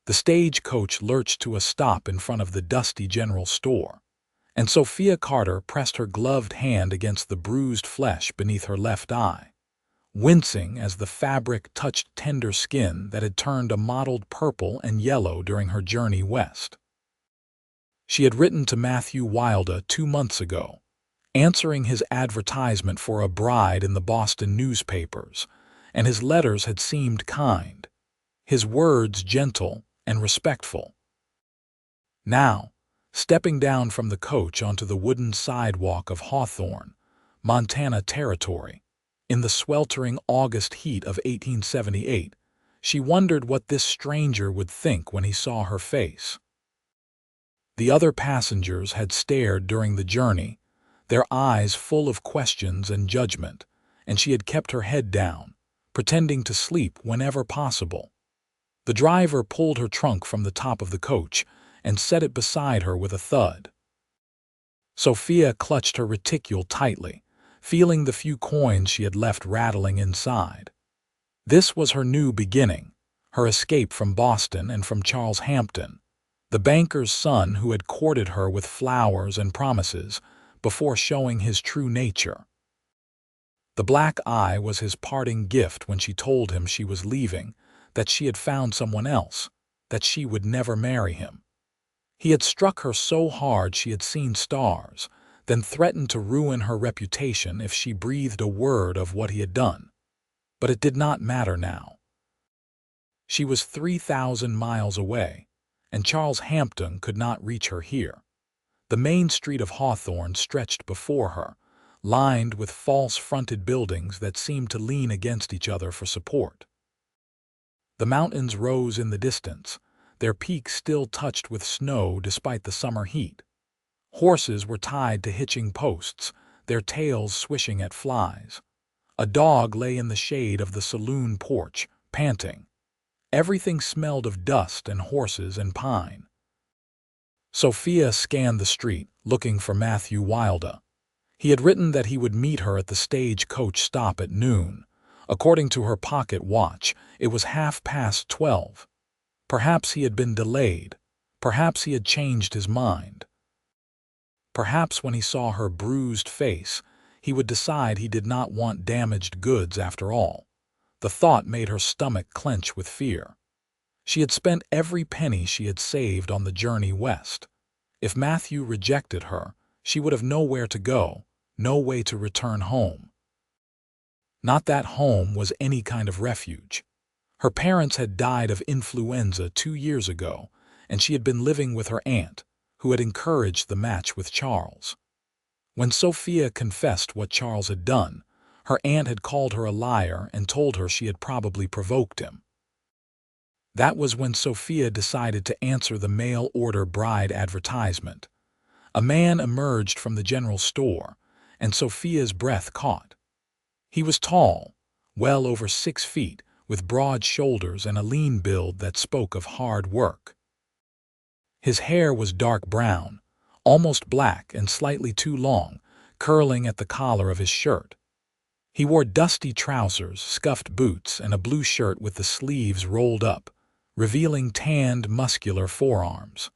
The stagecoach lurched to a stop in front of the dusty general store, and Sophia Carter pressed her gloved hand against the bruised flesh beneath her left eye, wincing as the fabric touched tender skin that had turned a mottled purple and yellow during her journey west. She had written to Matthew Wilde 2 months ago, answering his advertisement for a bride in the Boston newspapers, and his letters had seemed kind, his words gentle and respectful. Now, stepping down from the coach onto the wooden sidewalk of Hawthorne, Montana territory, in the sweltering August heat of 1878, she wondered what this stranger would think when he saw her face. The other passengers had stared during the journey, their eyes full of questions and judgment, and she had kept her head down, pretending to sleep whenever possible. The driver pulled her trunk from the top of the coach and set it beside her with a thud. Sophia clutched her reticule tightly, feeling the few coins she had left rattling inside. This was her new beginning, her escape from Boston and from Charles Hampton, the banker's son who had courted her with flowers and promises before showing his true nature. The black eye was his parting gift when she told him she was leaving, that she had found someone else, that she would never marry him. He had struck her so hard she had seen stars, then threatened to ruin her reputation if she breathed a word of what he had done. But it did not matter now. She was 3,000 miles away, and Charles Hampton could not reach her here. The main street of Hawthorne stretched before her, lined with false-fronted buildings that seemed to lean against each other for support. The mountains rose in the distance, their peaks still touched with snow despite the summer heat. Horses were tied to hitching posts, their tails swishing at flies. A dog lay in the shade of the saloon porch, panting. Everything smelled of dust and horses and pine. Sophia scanned the street, looking for Matthew Wilde. He had written that he would meet her at the stagecoach stop at noon. According to her pocket watch, it was 12:30. Perhaps he had been delayed. Perhaps he had changed his mind. Perhaps when he saw her bruised face, he would decide he did not want damaged goods after all. The thought made her stomach clench with fear. She had spent every penny she had saved on the journey west. If Matthew rejected her, she would have nowhere to go, no way to return home. Not that home was any kind of refuge. Her parents had died of influenza 2 years ago, and she had been living with her aunt, who had encouraged the match with Charles. When Sophia confessed what Charles had done, her aunt had called her a liar and told her she had probably provoked him. That was when Sophia decided to answer the mail-order bride advertisement. A man emerged from the general store, and Sophia's breath caught. He was tall, well over 6 feet, with broad shoulders and a lean build that spoke of hard work. His hair was dark brown, almost black and slightly too long, curling at the collar of his shirt. He wore dusty trousers, scuffed boots, and a blue shirt with the sleeves rolled up, revealing tanned, muscular forearms.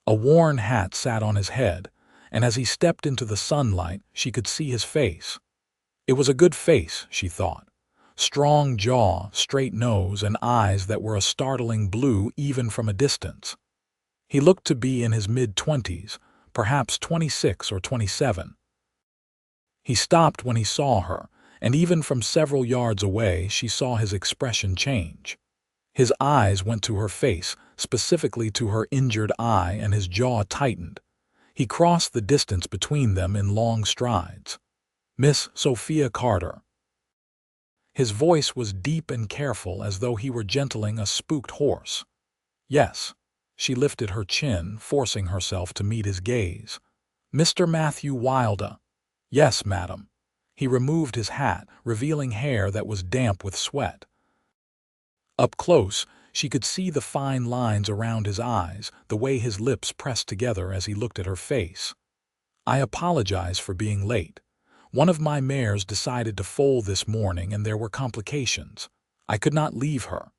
A worn hat sat on his head, and as he stepped into the sunlight, she could see his face. It was a good face, she thought. Strong jaw, straight nose, and eyes that were a startling blue even from a distance. He looked to be in his mid-20s, perhaps 26 or 27. He stopped when he saw her, and even from several yards away she saw his expression change. His eyes went to her face, specifically to her injured eye, and his jaw tightened. He crossed the distance between them in long strides. "Miss Sophia Carter." His voice was deep and careful, as though he were gentling a spooked horse. "Yes." She lifted her chin, forcing herself to meet his gaze. "Mr. Matthew Wilde." "Yes, madam." He removed his hat, revealing hair that was damp with sweat. Up close, she could see the fine lines around his eyes, the way his lips pressed together as he looked at her face. "I apologize for being late. One of my mares decided to foal this morning and there were complications. I could not leave her.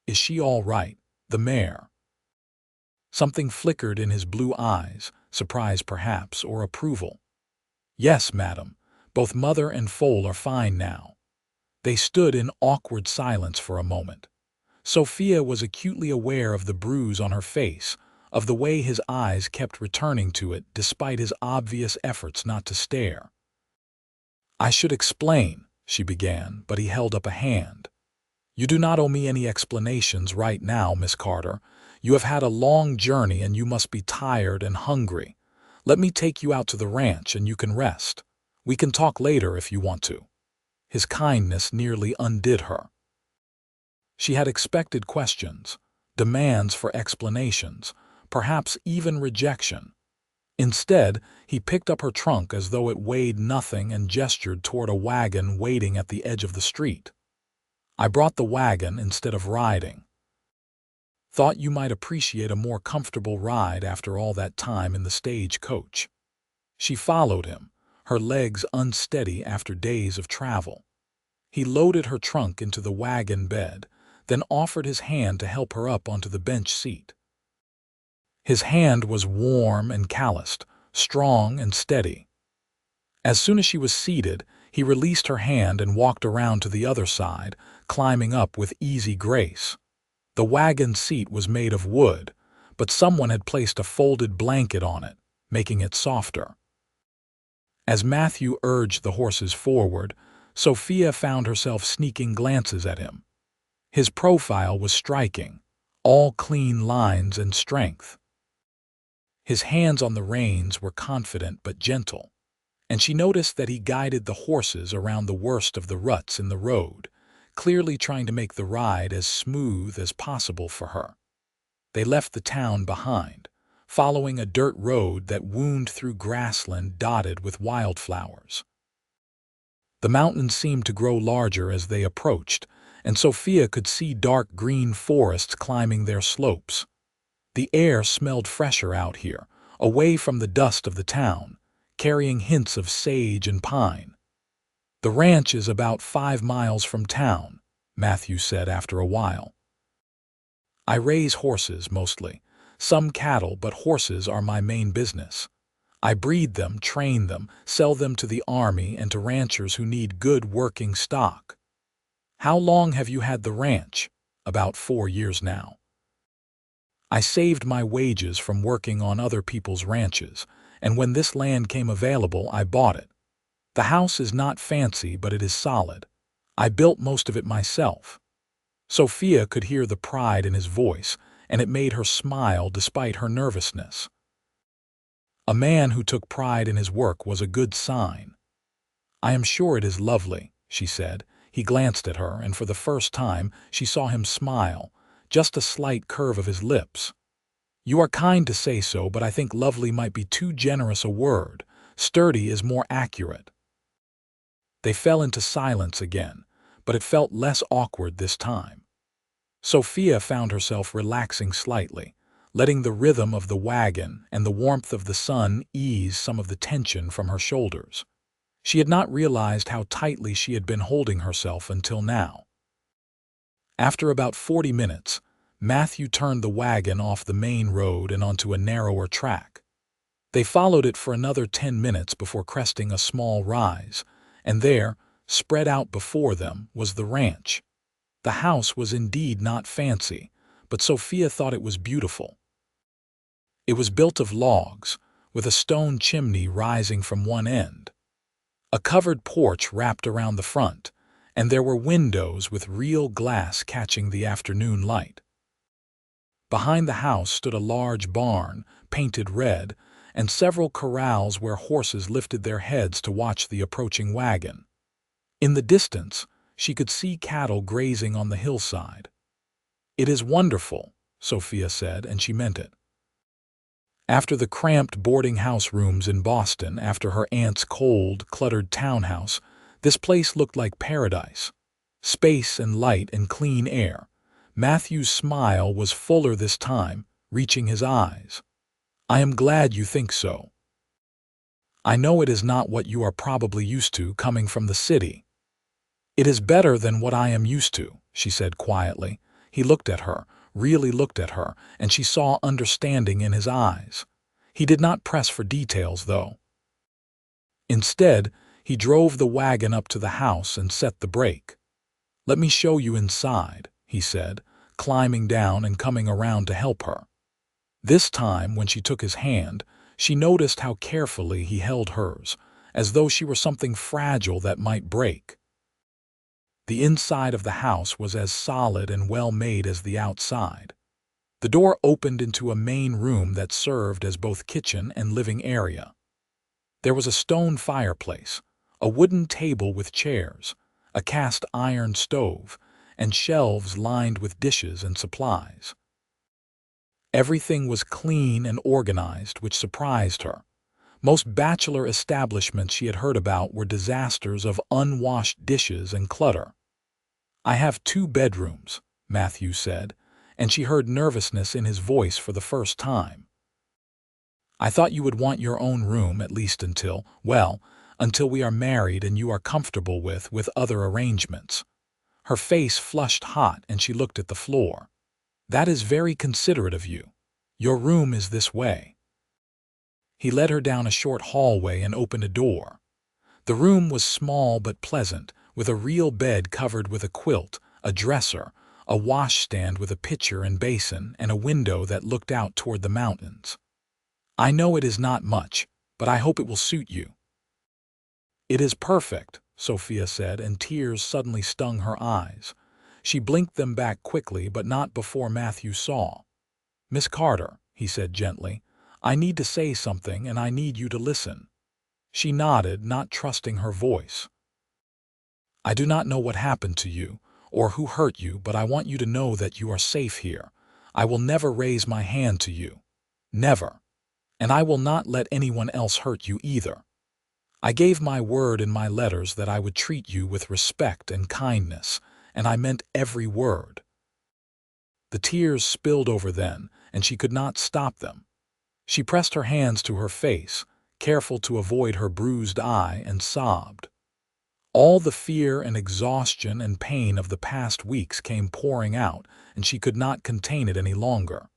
Is she all right?" the mayor. Something flickered in his blue eyes, surprise perhaps, or approval. "Yes, madam. Both mother and foal are fine now." They stood in awkward silence for a moment. Sophia was acutely aware of the bruise on her face, of the way his eyes kept returning to it despite his obvious efforts not to stare. "I should explain," she began, but he held up a hand. "You do not owe me any explanations right now, Miss Carter. You have had a long journey and you must be tired and hungry. Let me take you out to the ranch and you can rest. We can talk later if you want to." His kindness nearly undid her. She had expected questions, demands for explanations, perhaps even rejection. Instead, he picked up her trunk as though it weighed nothing and gestured toward a wagon waiting at the edge of the street. "I brought the wagon instead of riding. Thought you might appreciate a more comfortable ride after all that time in the stagecoach." She followed him, her legs unsteady after days of travel. He loaded her trunk into the wagon bed, then offered his hand to help her up onto the bench seat. His hand was warm and calloused, strong and steady. As soon as she was seated, he released her hand and walked around to the other side, climbing up with easy grace. The wagon seat was made of wood, but someone had placed a folded blanket on it, making it softer. As Matthew urged the horses forward, Sophia found herself sneaking glances at him. His profile was striking, all clean lines and strength. His hands on the reins were confident but gentle, and she noticed that he guided the horses around the worst of the ruts in the road, clearly trying to make the ride as smooth as possible for her. They left the town behind, following a dirt road that wound through grassland dotted with wildflowers. The mountains seemed to grow larger as they approached, and Sophia could see dark green forests climbing their slopes. The air smelled fresher out here, away from the dust of the town, carrying hints of sage and pine. "The ranch is about 5 miles from town," Matthew said after a while. "I raise horses, mostly. Some cattle, but horses are my main business. I breed them, train them, sell them to the army and to ranchers who need good working stock." "How long have you had the ranch?" "About 4 years now. I saved my wages from working on other people's ranches, and when this land came available, I bought it. The house is not fancy, but it is solid. I built most of it myself." Sophia could hear the pride in his voice, and it made her smile despite her nervousness. A man who took pride in his work was a good sign. "I am sure it is lovely," she said. He glanced at her, and for the first time she saw him smile, just a slight curve of his lips. "You are kind to say so, but I think lovely might be too generous a word. Sturdy is more accurate." They fell into silence again, but it felt less awkward this time. Sophia found herself relaxing slightly, letting the rhythm of the wagon and the warmth of the sun ease some of the tension from her shoulders. She had not realized how tightly she had been holding herself until now. After about 40 minutes, Matthew turned the wagon off the main road and onto a narrower track. They followed it for another 10 minutes before cresting a small rise, and there, spread out before them, was the ranch. The house was indeed not fancy, but Sophia thought it was beautiful. It was built of logs, with a stone chimney rising from one end. A covered porch wrapped around the front, and there were windows with real glass catching the afternoon light. Behind the house stood a large barn, painted red, and several corrals where horses lifted their heads to watch the approaching wagon. In the distance, she could see cattle grazing on the hillside. "It is wonderful," Sophia said, and she meant it. After the cramped boarding house rooms in Boston, after her aunt's cold, cluttered townhouse, this place looked like paradise. Space and light and clean air. Matthew's smile was fuller this time, reaching his eyes. "I am glad you think so. I know it is not what you are probably used to coming from the city." "It is better than what I am used to," she said quietly. He looked at her, really looked at her, and she saw understanding in his eyes. He did not press for details, though. Instead, he drove the wagon up to the house and set the brake. "Let me show you inside," he said, climbing down and coming around to help her. This time, when she took his hand, she noticed how carefully he held hers, as though she were something fragile that might break. The inside of the house was as solid and well-made as the outside. The door opened into a main room that served as both kitchen and living area. There was a stone fireplace, a wooden table with chairs, a cast-iron stove, and shelves lined with dishes and supplies. Everything was clean and organized, which surprised her. Most bachelor establishments she had heard about were disasters of unwashed dishes and clutter. "I have 2 bedrooms," Matthew said, and she heard nervousness in his voice for the first time. "I thought you would want your own room, at least until we are married and you are comfortable with other arrangements." Her face flushed hot and she looked at the floor. "That is very considerate of you. Your room is this way." He led her down a short hallway and opened a door. The room was small but pleasant, with a real bed covered with a quilt, a dresser, a washstand with a pitcher and basin, and a window that looked out toward the mountains. "I know it is not much, but I hope it will suit you." "It is perfect," Sophia said, and tears suddenly stung her eyes. She blinked them back quickly, but not before Matthew saw. "Miss Carter," he said gently, "I need to say something and I need you to listen." She nodded, not trusting her voice. "I do not know what happened to you, or who hurt you, but I want you to know that you are safe here. I will never raise my hand to you. Never. And I will not let anyone else hurt you either. I gave my word in my letters that I would treat you with respect and kindness, and I meant every word." The tears spilled over then, and she could not stop them. She pressed her hands to her face, careful to avoid her bruised eye, and sobbed. All the fear and exhaustion and pain of the past weeks came pouring out, and she could not contain it any longer.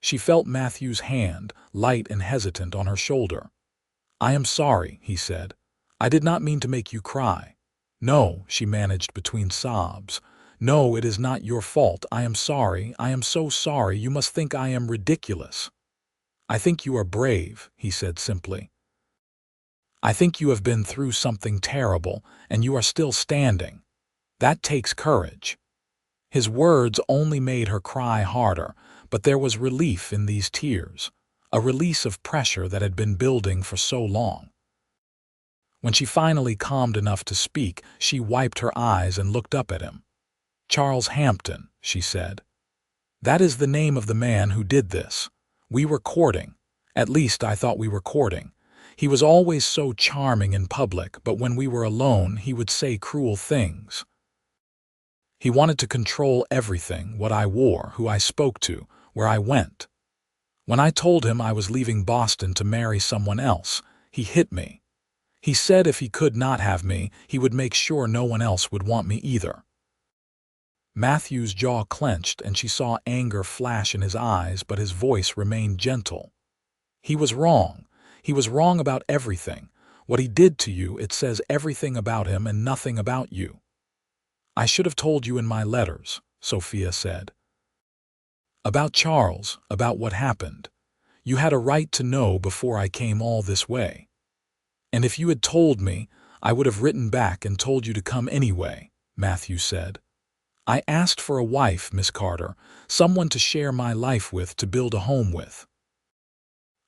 She felt Matthew's hand, light and hesitant, on her shoulder. "I am sorry," he said. "I did not mean to make you cry." "No," she managed between sobs. "No, it is not your fault. I am sorry. I am so sorry. You must think I am ridiculous." "I think you are brave," he said simply. "I think you have been through something terrible, and you are still standing. That takes courage." His words only made her cry harder, but there was relief in these tears, a release of pressure that had been building for so long. When she finally calmed enough to speak, she wiped her eyes and looked up at him. "Charles Hampton," she said. "That is the name of the man who did this. We were courting. At least I thought we were courting. He was always so charming in public, but when we were alone he would say cruel things. He wanted to control everything, what I wore, who I spoke to, where I went. When I told him I was leaving Boston to marry someone else, he hit me. He said if he could not have me, he would make sure no one else would want me either." Matthew's jaw clenched, and she saw anger flash in his eyes, but his voice remained gentle. "He was wrong. He was wrong about everything. What he did to you, it says everything about him and nothing about you." "I should have told you in my letters," Sophia said. "About Charles, about what happened. You had a right to know before I came all this way. And if you had told me, I would have written back and told you to come anyway," Matthew said. "I asked for a wife, Miss Carter, someone to share my life with, to build a home with.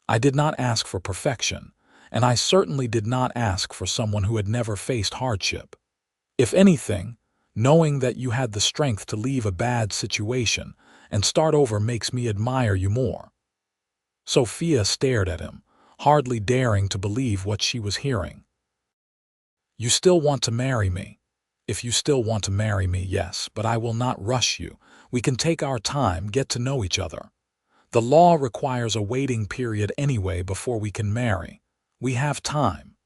I did not ask for perfection, and I certainly did not ask for someone who had never faced hardship. If anything, knowing that you had the strength to leave a bad situation and start over makes me admire you more." Sophia stared at him, hardly daring to believe what she was hearing. "You still want to marry me? If you still want to marry me, yes, but I will not rush you. We can take our time, get to know each other. The law requires a waiting period anyway before we can marry. We have time."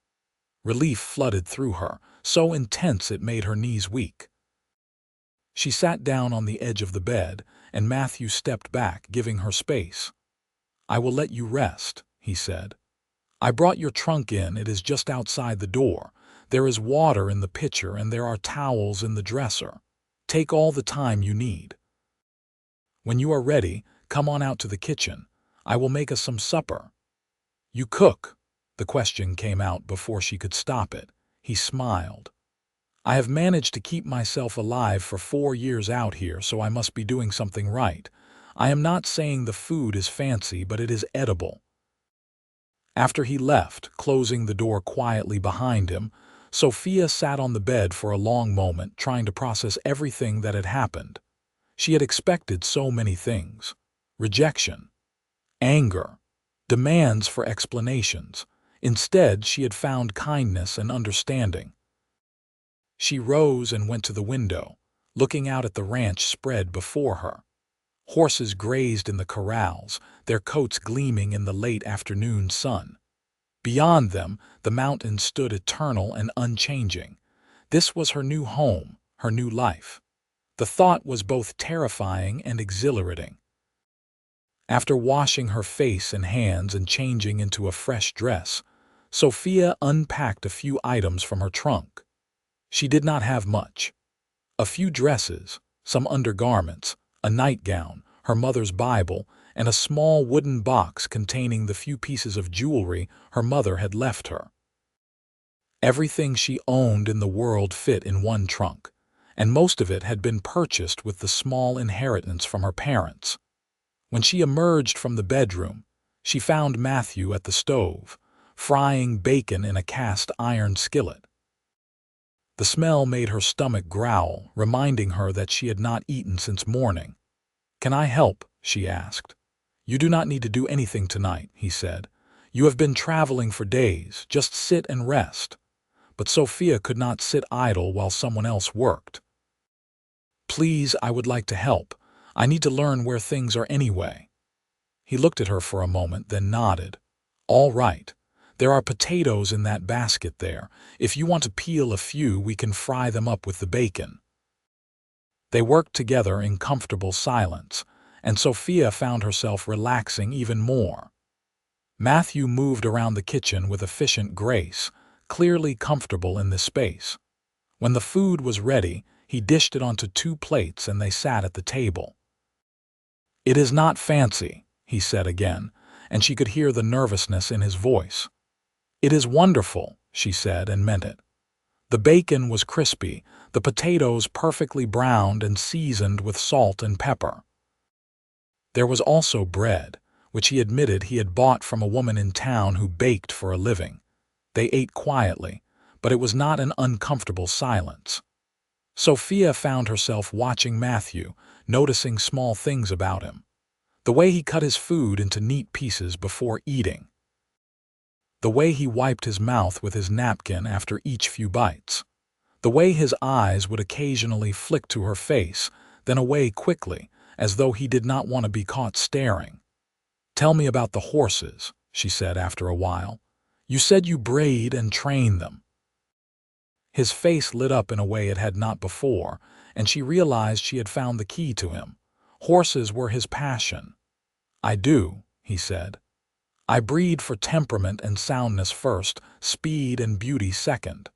Relief flooded through her, so intense it made her knees weak. She sat down on the edge of the bed, and Matthew stepped back, giving her space. "I will let you rest," he said. "I brought your trunk in. It is just outside the door. There is water in the pitcher and there are towels in the dresser. Take all the time you need. When you are ready, come on out to the kitchen. I will make us some supper." "You cook?" The question came out before she could stop it. He smiled. "I have managed to keep myself alive for 4 years out here, so I must be doing something right. I am not saying the food is fancy, but it is edible." After he left, closing the door quietly behind him, Sophia sat on the bed for a long moment, trying to process everything that had happened. She had expected so many things: rejection, anger, demands for explanations. Instead, she had found kindness and understanding. She rose and went to the window, looking out at the ranch spread before her. Horses grazed in the corrals, their coats gleaming in the late afternoon sun. Beyond them, the mountains stood eternal and unchanging. This was her new home, her new life. The thought was both terrifying and exhilarating. After washing her face and hands and changing into a fresh dress, Sophia unpacked a few items from her trunk. She did not have much. A few dresses, some undergarments, a nightgown, her mother's Bible, and a small wooden box containing the few pieces of jewelry her mother had left her. Everything she owned in the world fit in one trunk, and most of it had been purchased with the small inheritance from her parents. When she emerged from the bedroom, she found Matthew at the stove, frying bacon in a cast-iron skillet. The smell made her stomach growl, reminding her that she had not eaten since morning. "Can I help?" she asked. "You do not need to do anything tonight," he said. "You have been traveling for days. Just sit and rest." But Sophia could not sit idle while someone else worked. "Please, I would like to help. I need to learn where things are anyway." He looked at her for a moment, then nodded. "All right. There are potatoes in that basket there. If you want to peel a few, we can fry them up with the bacon." They worked together in comfortable silence, and Sophia found herself relaxing even more. Matthew moved around the kitchen with efficient grace, clearly comfortable in this space. When the food was ready, he dished it onto 2 plates and they sat at the table. "It is not fancy," he said again, and she could hear the nervousness in his voice. "It is wonderful," she said, and meant it. The bacon was crispy, the potatoes perfectly browned and seasoned with salt and pepper. There was also bread, which he admitted he had bought from a woman in town who baked for a living. They ate quietly, but it was not an uncomfortable silence. Sophia found herself watching Matthew, noticing small things about him. The way he cut his food into neat pieces before eating. The way he wiped his mouth with his napkin after each few bites. The way his eyes would occasionally flick to her face, then away quickly, as though he did not want to be caught staring. "Tell me about the horses," she said after a while. "You said you breed and train them." His face lit up in a way it had not before, and she realized she had found the key to him. Horses were his passion. "I do," he said. "I breed for temperament and soundness first, speed and beauty second.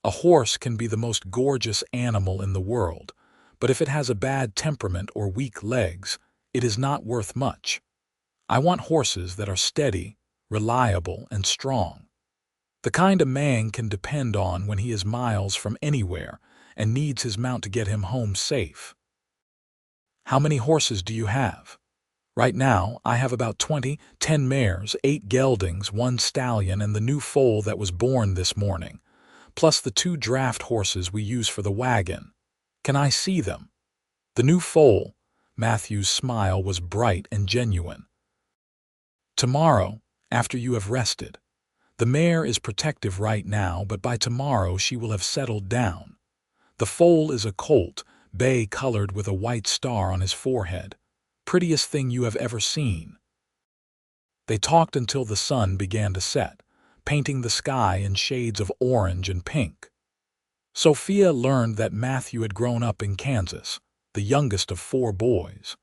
A horse can be the most gorgeous animal in the world, but if it has a bad temperament or weak legs, it is not worth much. I want horses that are steady, reliable, and strong. The kind a man can depend on when he is miles from anywhere and needs his mount to get him home safe." "How many horses do you have?" "Right now, I have about 20, 10 mares, 8 geldings, 1 stallion, and the new foal that was born this morning, plus the 2 draft horses we use for the wagon. Can I see them?" "The new foal," Matthew's smile was bright and genuine. "Tomorrow, after you have rested. The mare is protective right now, but by tomorrow she will have settled down. The foal is a colt, bay-colored with a white star on his forehead. Prettiest thing you have ever seen." They talked until the sun began to set, painting the sky in shades of orange and pink. Sophia learned that Matthew had grown up in Kansas. the youngest of 4 boys.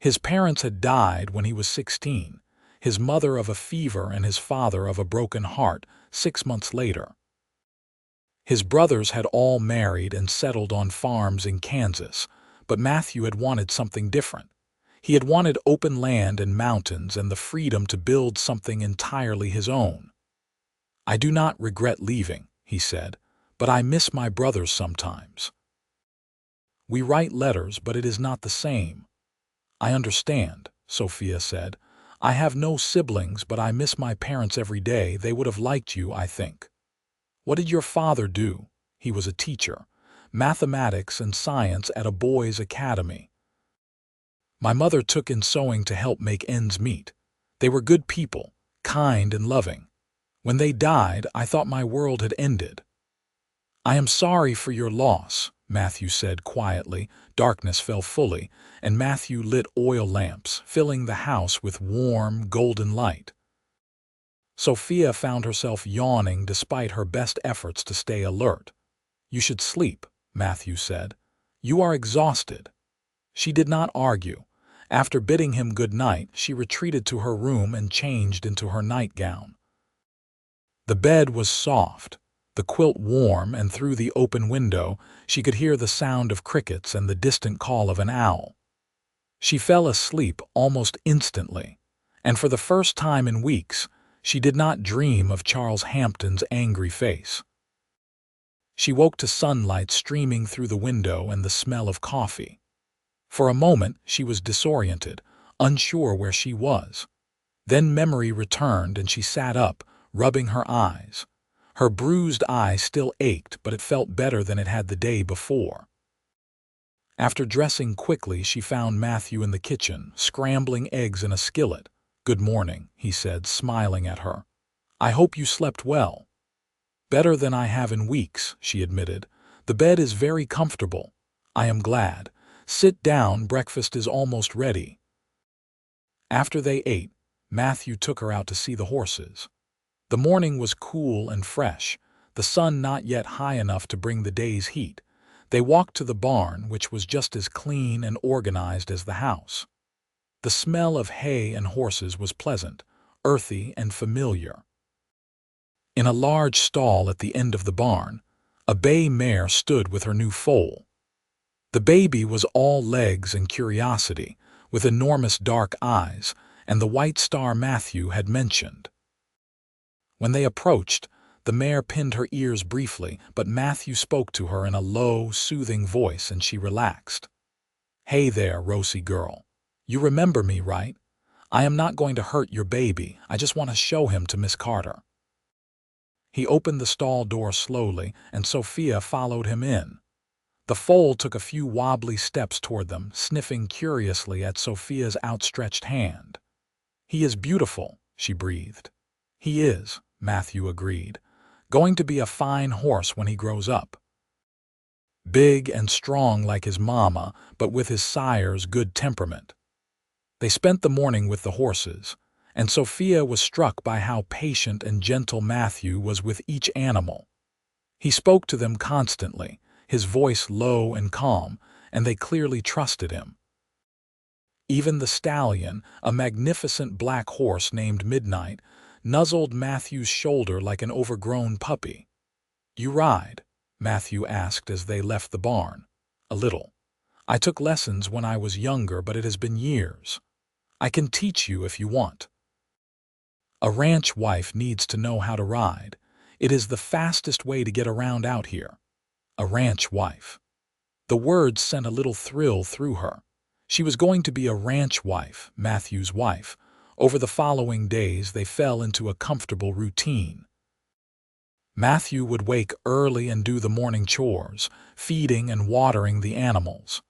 His parents had died when he was 16, his mother of a fever and his father of a broken heart 6 months later. His brothers had all married and settled on farms in Kansas, but Matthew had wanted something different. He had wanted open land and mountains and the freedom to build something entirely his own. "I do not regret leaving," he said, "but I miss my brothers sometimes. We write letters, but it is not the same." "I understand," Sophia said. "I have no siblings, but I miss my parents every day. They would have liked you, I think." "What did your father do?" "He was a teacher, mathematics and science at a boys' academy. My mother took in sewing to help make ends meet. They were good people, kind and loving. When they died, I thought my world had ended." "I am sorry for your loss," Matthew said quietly. Darkness fell fully, and Matthew lit oil lamps, filling the house with warm, golden light. Sophia found herself yawning despite her best efforts to stay alert. "You should sleep," Matthew said. "You are exhausted." She did not argue. After bidding him good night, she retreated to her room and changed into her nightgown. The bed was soft, the quilt warm, and through the open window she could hear the sound of crickets and the distant call of an owl. She fell asleep almost instantly, and for the first time in weeks, she did not dream of Charles Hampton's angry face. She woke to sunlight streaming through the window and the smell of coffee. For a moment she was disoriented, unsure where she was. Then memory returned and she sat up, rubbing her eyes. Her bruised eye still ached, but it felt better than it had the day before. After dressing quickly, she found Matthew in the kitchen, scrambling eggs in a skillet. "Good morning," he said, smiling at her. "I hope you slept well." "Better than I have in weeks," she admitted. "The bed is very comfortable." "I am glad. Sit down, breakfast is almost ready." After they ate, Matthew took her out to see the horses. The morning was cool and fresh, the sun not yet high enough to bring the day's heat. They walked to the barn, which was just as clean and organized as the house. The smell of hay and horses was pleasant, earthy and familiar. In a large stall at the end of the barn, a bay mare stood with her new foal. The baby was all legs and curiosity, with enormous dark eyes, and the white star Matthew had mentioned. When they approached, the mare pinned her ears briefly, but Matthew spoke to her in a low, soothing voice, and she relaxed. "Hey there, Rosie girl. You remember me, right? I am not going to hurt your baby. I just want to show him to Miss Carter." He opened the stall door slowly, and Sophia followed him in. The foal took a few wobbly steps toward them, sniffing curiously at Sophia's outstretched hand. "He is beautiful," she breathed. "He is," Matthew agreed. "Going to be a fine horse when he grows up. Big and strong like his mama, but with his sire's good temperament." They spent the morning with the horses, and Sophia was struck by how patient and gentle Matthew was with each animal. He spoke to them constantly, his voice low and calm, and they clearly trusted him. Even the stallion, a magnificent black horse named Midnight, nuzzled Matthew's shoulder like an overgrown puppy. "You ride?" Matthew asked as they left the barn. "A little. I took lessons when I was younger, but it has been years. I can teach you if you want." "A ranch wife needs to know how to ride. It is the fastest way to get around out here." A ranch wife. The words sent a little thrill through her. She was going to be a ranch wife, Matthew's wife. Over the following days, they fell into a comfortable routine. Matthew would wake early and do the morning chores, feeding and watering the animals.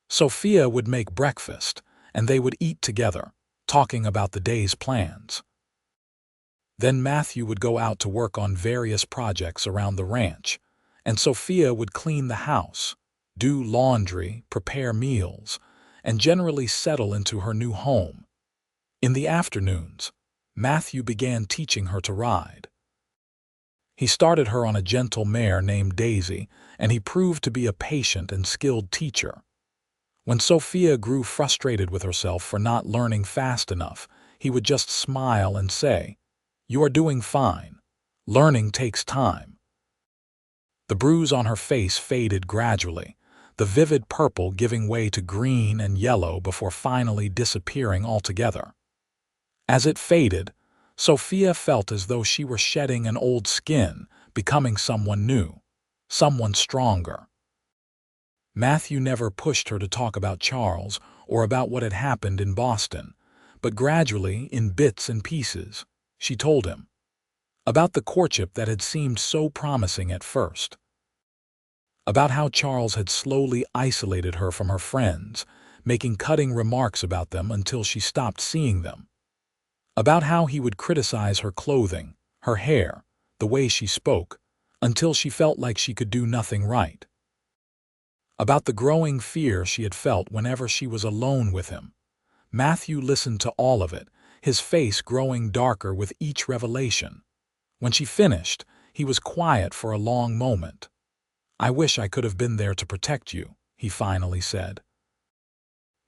Sophia would make breakfast, and they would eat together, talking about the day's plans. Then Matthew would go out to work on various projects around the ranch, and Sophia would clean the house, do laundry, prepare meals, and generally settle into her new home. In the afternoons, Matthew began teaching her to ride. He started her on a gentle mare named Daisy, and he proved to be a patient and skilled teacher. When Sophia grew frustrated with herself for not learning fast enough, he would just smile and say, "You are doing fine. Learning takes time." The bruise on her face faded gradually, the vivid purple giving way to green and yellow before finally disappearing altogether. As it faded, Sophia felt as though she were shedding an old skin, becoming someone new, someone stronger. Matthew never pushed her to talk about Charles or about what had happened in Boston, but gradually, in bits and pieces, she told him. About the courtship that had seemed so promising at first. About how Charles had slowly isolated her from her friends, making cutting remarks about them until she stopped seeing them. About how he would criticize her clothing, her hair, the way she spoke, until she felt like she could do nothing right. About the growing fear she had felt whenever she was alone with him. Matthew listened to all of it, his face growing darker with each revelation. When she finished, he was quiet for a long moment. "I wish I could have been there to protect you," he finally said.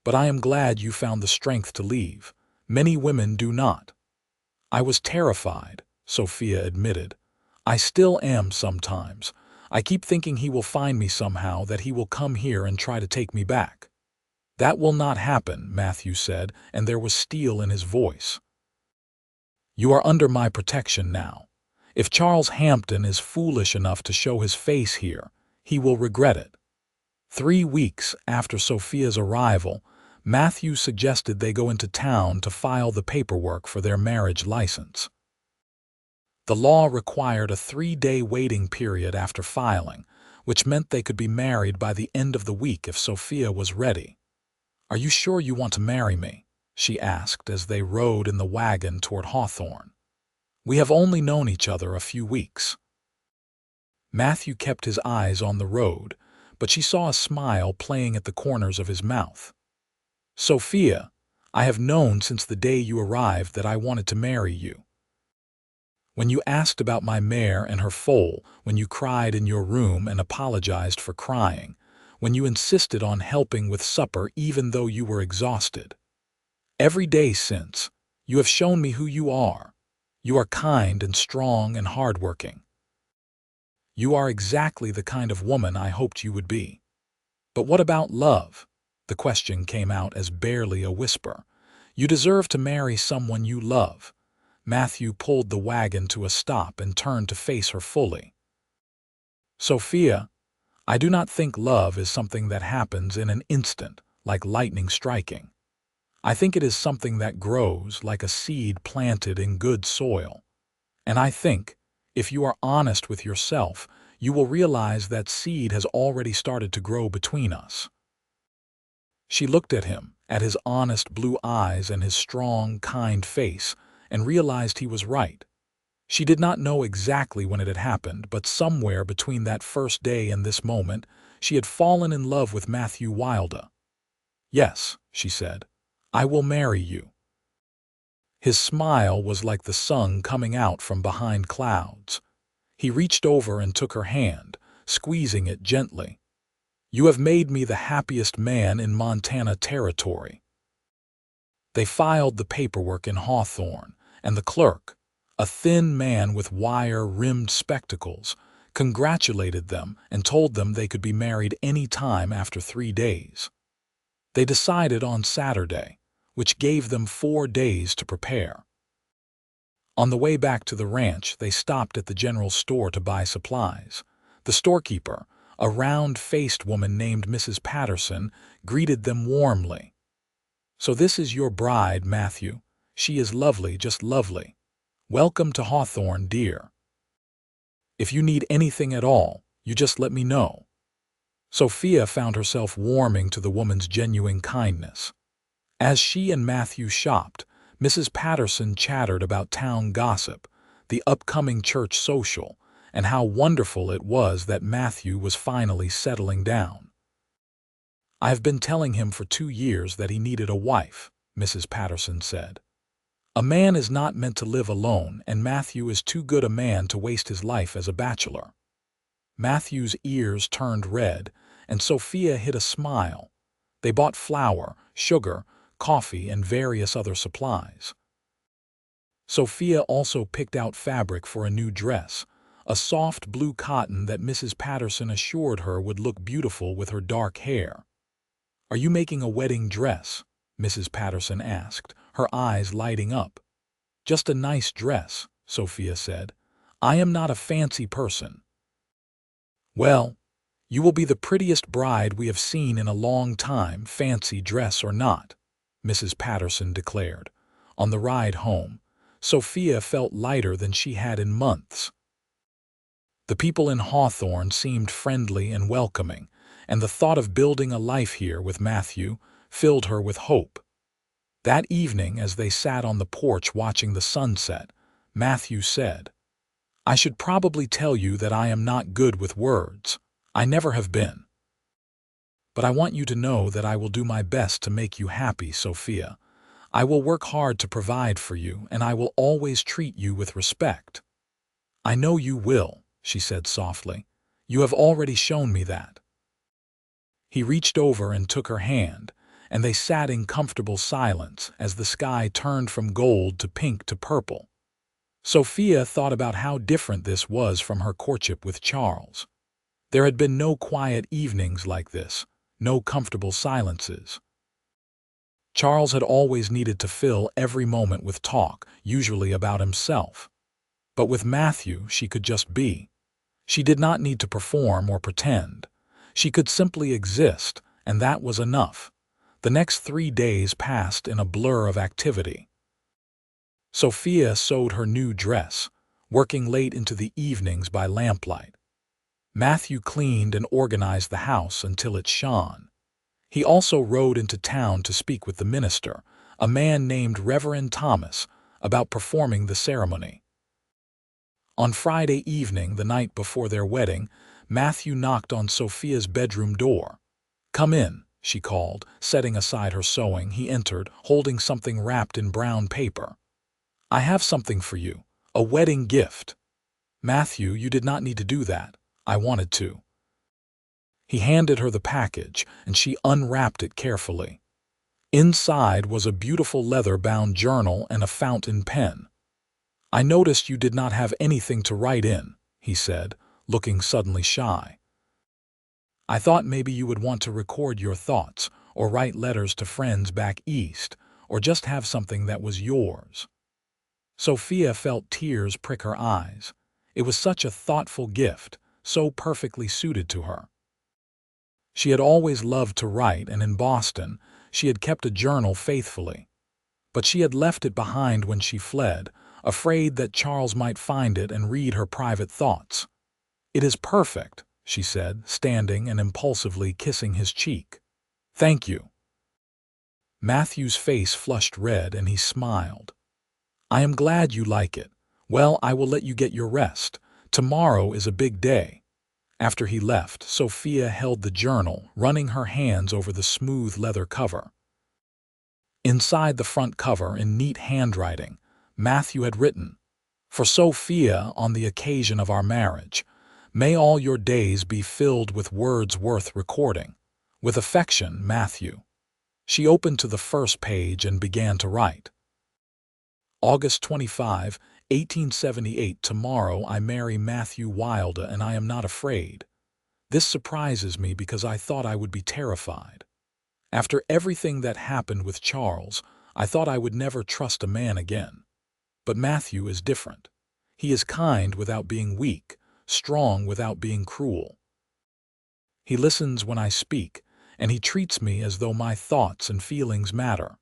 "But I am glad you found the strength to leave. Many women do not." "I was terrified," Sophia admitted. "I still am sometimes. I keep thinking he will find me somehow, that he will come here and try to take me back." "That will not happen," Matthew said, and there was steel in his voice. "You are under my protection now. If Charles Hampton is foolish enough to show his face here, he will regret it." 3 weeks after Sophia's arrival, Matthew suggested they go into town to file the paperwork for their marriage license. The law required a 3-day waiting period after filing, which meant they could be married by the end of the week if Sophia was ready. "Are you sure you want to marry me?" she asked as they rode in the wagon toward Hawthorne. "We have only known each other a few weeks." Matthew kept his eyes on the road, but she saw a smile playing at the corners of his mouth. "Sophia, I have known since the day you arrived that I wanted to marry you. When you asked about my mare and her foal, when you cried in your room and apologized for crying, when you insisted on helping with supper even though you were exhausted. Every day since, you have shown me who you are. You are kind and strong and hardworking. You are exactly the kind of woman I hoped you would be. But what about love?" The question came out as barely a whisper. "You deserve to marry someone you love." Matthew pulled the wagon to a stop and turned to face her fully. "Sophia, I do not think love is something that happens in an instant, like lightning striking. I think it is something that grows like a seed planted in good soil. And I think, if you are honest with yourself, you will realize that seed has already started to grow between us." She looked at him, at his honest blue eyes and his strong, kind face, and realized he was right. She did not know exactly when it had happened, but somewhere between that first day and this moment, she had fallen in love with Matthew Wilde. "Yes," she said, "I will marry you." His smile was like the sun coming out from behind clouds. He reached over and took her hand, squeezing it gently. "You have made me the happiest man in Montana Territory." They filed the paperwork in Hawthorne, and the clerk, a thin man with wire-rimmed spectacles, congratulated them and told them they could be married any time after 3 days. They decided on Saturday, which gave them 4 days to prepare. On the way back to the ranch, they stopped at the general store to buy supplies. The storekeeper, a round-faced woman named Mrs. Patterson, greeted them warmly. "So this is your bride, Matthew. She is lovely, just lovely. Welcome to Hawthorne, dear. If you need anything at all, you just let me know." Sophia found herself warming to the woman's genuine kindness. As she and Matthew shopped, Mrs. Patterson chattered about town gossip, the upcoming church social, and how wonderful it was that Matthew was finally settling down. "I have been telling him for 2 years that he needed a wife," Mrs. Patterson said. "A man is not meant to live alone, and Matthew is too good a man to waste his life as a bachelor." Matthew's ears turned red, and Sophia hid a smile. They bought flour, sugar, coffee, and various other supplies. Sophia also picked out fabric for a new dress, a soft blue cotton that Mrs. Patterson assured her would look beautiful with her dark hair. "Are you making a wedding dress?" Mrs. Patterson asked, her eyes lighting up. "Just a nice dress," Sophia said. "I am not a fancy person." "Well, you will be the prettiest bride we have seen in a long time, fancy dress or not," Mrs. Patterson declared. On the ride home, Sophia felt lighter than she had in months. The people in Hawthorne seemed friendly and welcoming, and the thought of building a life here with Matthew filled her with hope. That evening, as they sat on the porch watching the sunset, Matthew said, "I should probably tell you that I am not good with words. I never have been. But I want you to know that I will do my best to make you happy, Sophia. I will work hard to provide for you, and I will always treat you with respect." "I know you will," she said softly. "You have already shown me that." He reached over and took her hand, and they sat in comfortable silence as the sky turned from gold to pink to purple. Sophia thought about how different this was from her courtship with Charles. There had been no quiet evenings like this, no comfortable silences. Charles had always needed to fill every moment with talk, usually about himself. But with Matthew, she could just be. She did not need to perform or pretend. She could simply exist, and that was enough. The next 3 days passed in a blur of activity. Sophia sewed her new dress, working late into the evenings by lamplight. Matthew cleaned and organized the house until it shone. He also rode into town to speak with the minister, a man named Reverend Thomas, about performing the ceremony. On Friday evening, the night before their wedding, Matthew knocked on Sophia's bedroom door. "Come in," she called. Setting aside her sewing, he entered, holding something wrapped in brown paper. "I have something for you, a wedding gift." "Matthew, you did not need to do that. I wanted to." He handed her the package, and she unwrapped it carefully. Inside was a beautiful leather-bound journal and a fountain pen. "I noticed you did not have anything to write in," he said, looking suddenly shy. "I thought maybe you would want to record your thoughts, or write letters to friends back east, or just have something that was yours." Sophia felt tears prick her eyes. It was such a thoughtful gift, so perfectly suited to her. She had always loved to write, and in Boston, she had kept a journal faithfully. But she had left it behind when she fled, afraid that Charles might find it and read her private thoughts. "It is perfect," she said, standing and impulsively kissing his cheek. "Thank you." Matthew's face flushed red and he smiled. "I am glad you like it. Well, I will let you get your rest. Tomorrow is a big day." After he left, Sophia held the journal, running her hands over the smooth leather cover. Inside the front cover, in neat handwriting, Matthew had written, "For Sophia, on the occasion of our marriage, may all your days be filled with words worth recording. With affection, Matthew." She opened to the first page and began to write. "August 25, 1878. Tomorrow I marry Matthew Wilde, and I am not afraid. This surprises me because I thought I would be terrified. After everything that happened with Charles, I thought I would never trust a man again. But Matthew is different. He is kind without being weak, strong without being cruel. He listens when I speak, and he treats me as though my thoughts and feelings matter.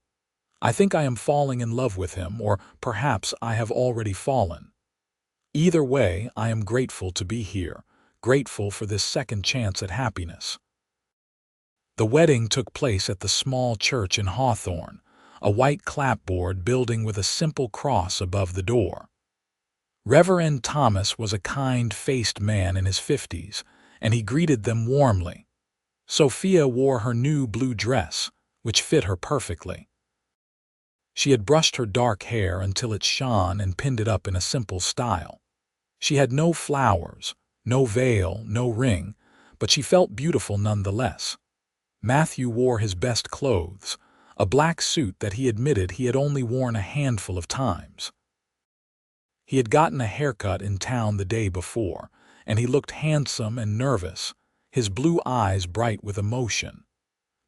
I think I am falling in love with him, or perhaps I have already fallen. Either way, I am grateful to be here, grateful for this second chance at happiness." The wedding took place at the small church in Hawthorne, a white clapboard building with a simple cross above the door. Reverend Thomas was a kind-faced man in his 50s, and he greeted them warmly. Sophia wore her new blue dress, which fit her perfectly. She had brushed her dark hair until it shone and pinned it up in a simple style. She had no flowers, no veil, no ring, but she felt beautiful nonetheless. Matthew wore his best clothes, a black suit that he admitted he had only worn a handful of times. He had gotten a haircut in town the day before, and he looked handsome and nervous, his blue eyes bright with emotion.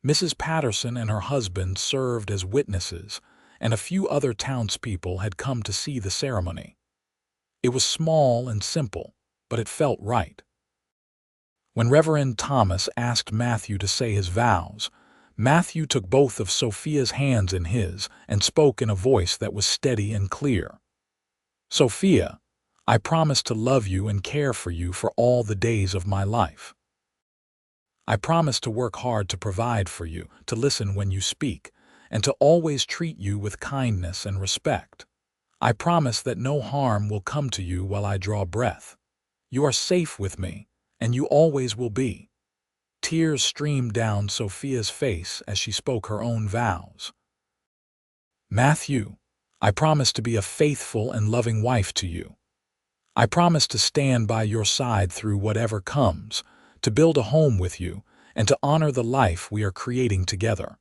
Mrs. Patterson and her husband served as witnesses, and a few other townspeople had come to see the ceremony. It was small and simple, but it felt right. When Reverend Thomas asked Matthew to say his vows, Matthew took both of Sophia's hands in his and spoke in a voice that was steady and clear. "Sophia, I promise to love you and care for you for all the days of my life. I promise to work hard to provide for you, to listen when you speak, and to always treat you with kindness and respect. I promise that no harm will come to you while I draw breath. You are safe with me, and you always will be." Tears streamed down Sophia's face as she spoke her own vows. "Matthew, I promise to be a faithful and loving wife to you. I promise to stand by your side through whatever comes, to build a home with you, and to honor the life we are creating together.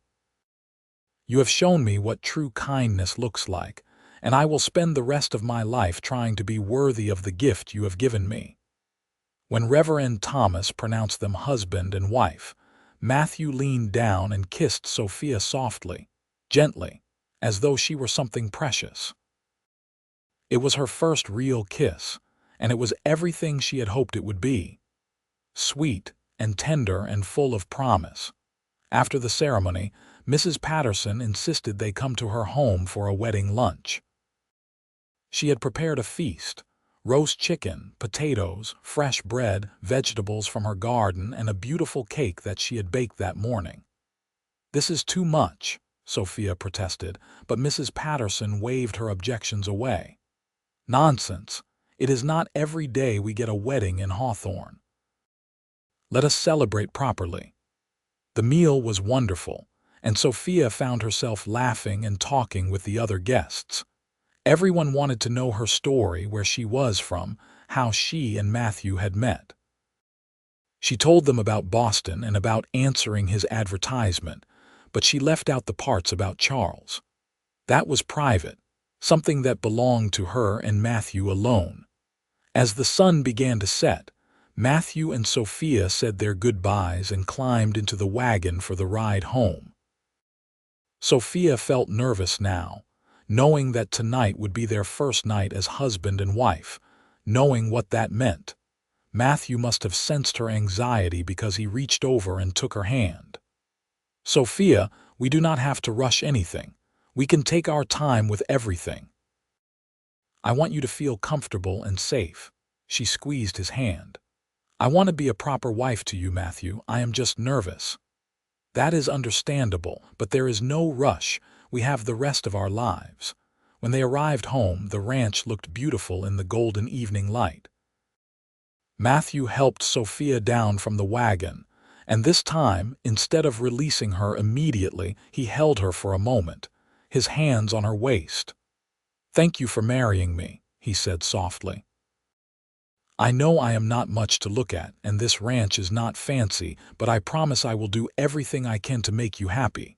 You have shown me what true kindness looks like, and I will spend the rest of my life trying to be worthy of the gift you have given me." When Reverend Thomas pronounced them husband and wife, Matthew leaned down and kissed Sophia softly, gently, as though she were something precious. It was her first real kiss, and it was everything she had hoped it would be. Sweet and tender and full of promise. After the ceremony, Mrs. Patterson insisted they come to her home for a wedding lunch. She had prepared a feast: roast chicken, potatoes, fresh bread, vegetables from her garden, and a beautiful cake that she had baked that morning. "This is too much," Sophia protested, but Mrs. Patterson waved her objections away. "Nonsense. It is not every day we get a wedding in Hawthorne. Let us celebrate properly." The meal was wonderful, and Sophia found herself laughing and talking with the other guests. Everyone wanted to know her story, where she was from, how she and Matthew had met. She told them about Boston and about answering his advertisement, but she left out the parts about Charles. That was private, something that belonged to her and Matthew alone. As the sun began to set, Matthew and Sophia said their goodbyes and climbed into the wagon for the ride home. Sophia felt nervous now, knowing that tonight would be their first night as husband and wife, knowing what that meant. Matthew must have sensed her anxiety because he reached over and took her hand. "Sophia, we do not have to rush anything. We can take our time with everything. I want you to feel comfortable and safe." She squeezed his hand. "I want to be a proper wife to you, Matthew. I am just nervous." "That is understandable, but there is no rush. We have the rest of our lives." When they arrived home, the ranch looked beautiful in the golden evening light. Matthew helped Sophia down from the wagon, and this time, instead of releasing her immediately, he held her for a moment, his hands on her waist. "Thank you for marrying me," he said softly. "I know I am not much to look at, and this ranch is not fancy, but I promise I will do everything I can to make you happy."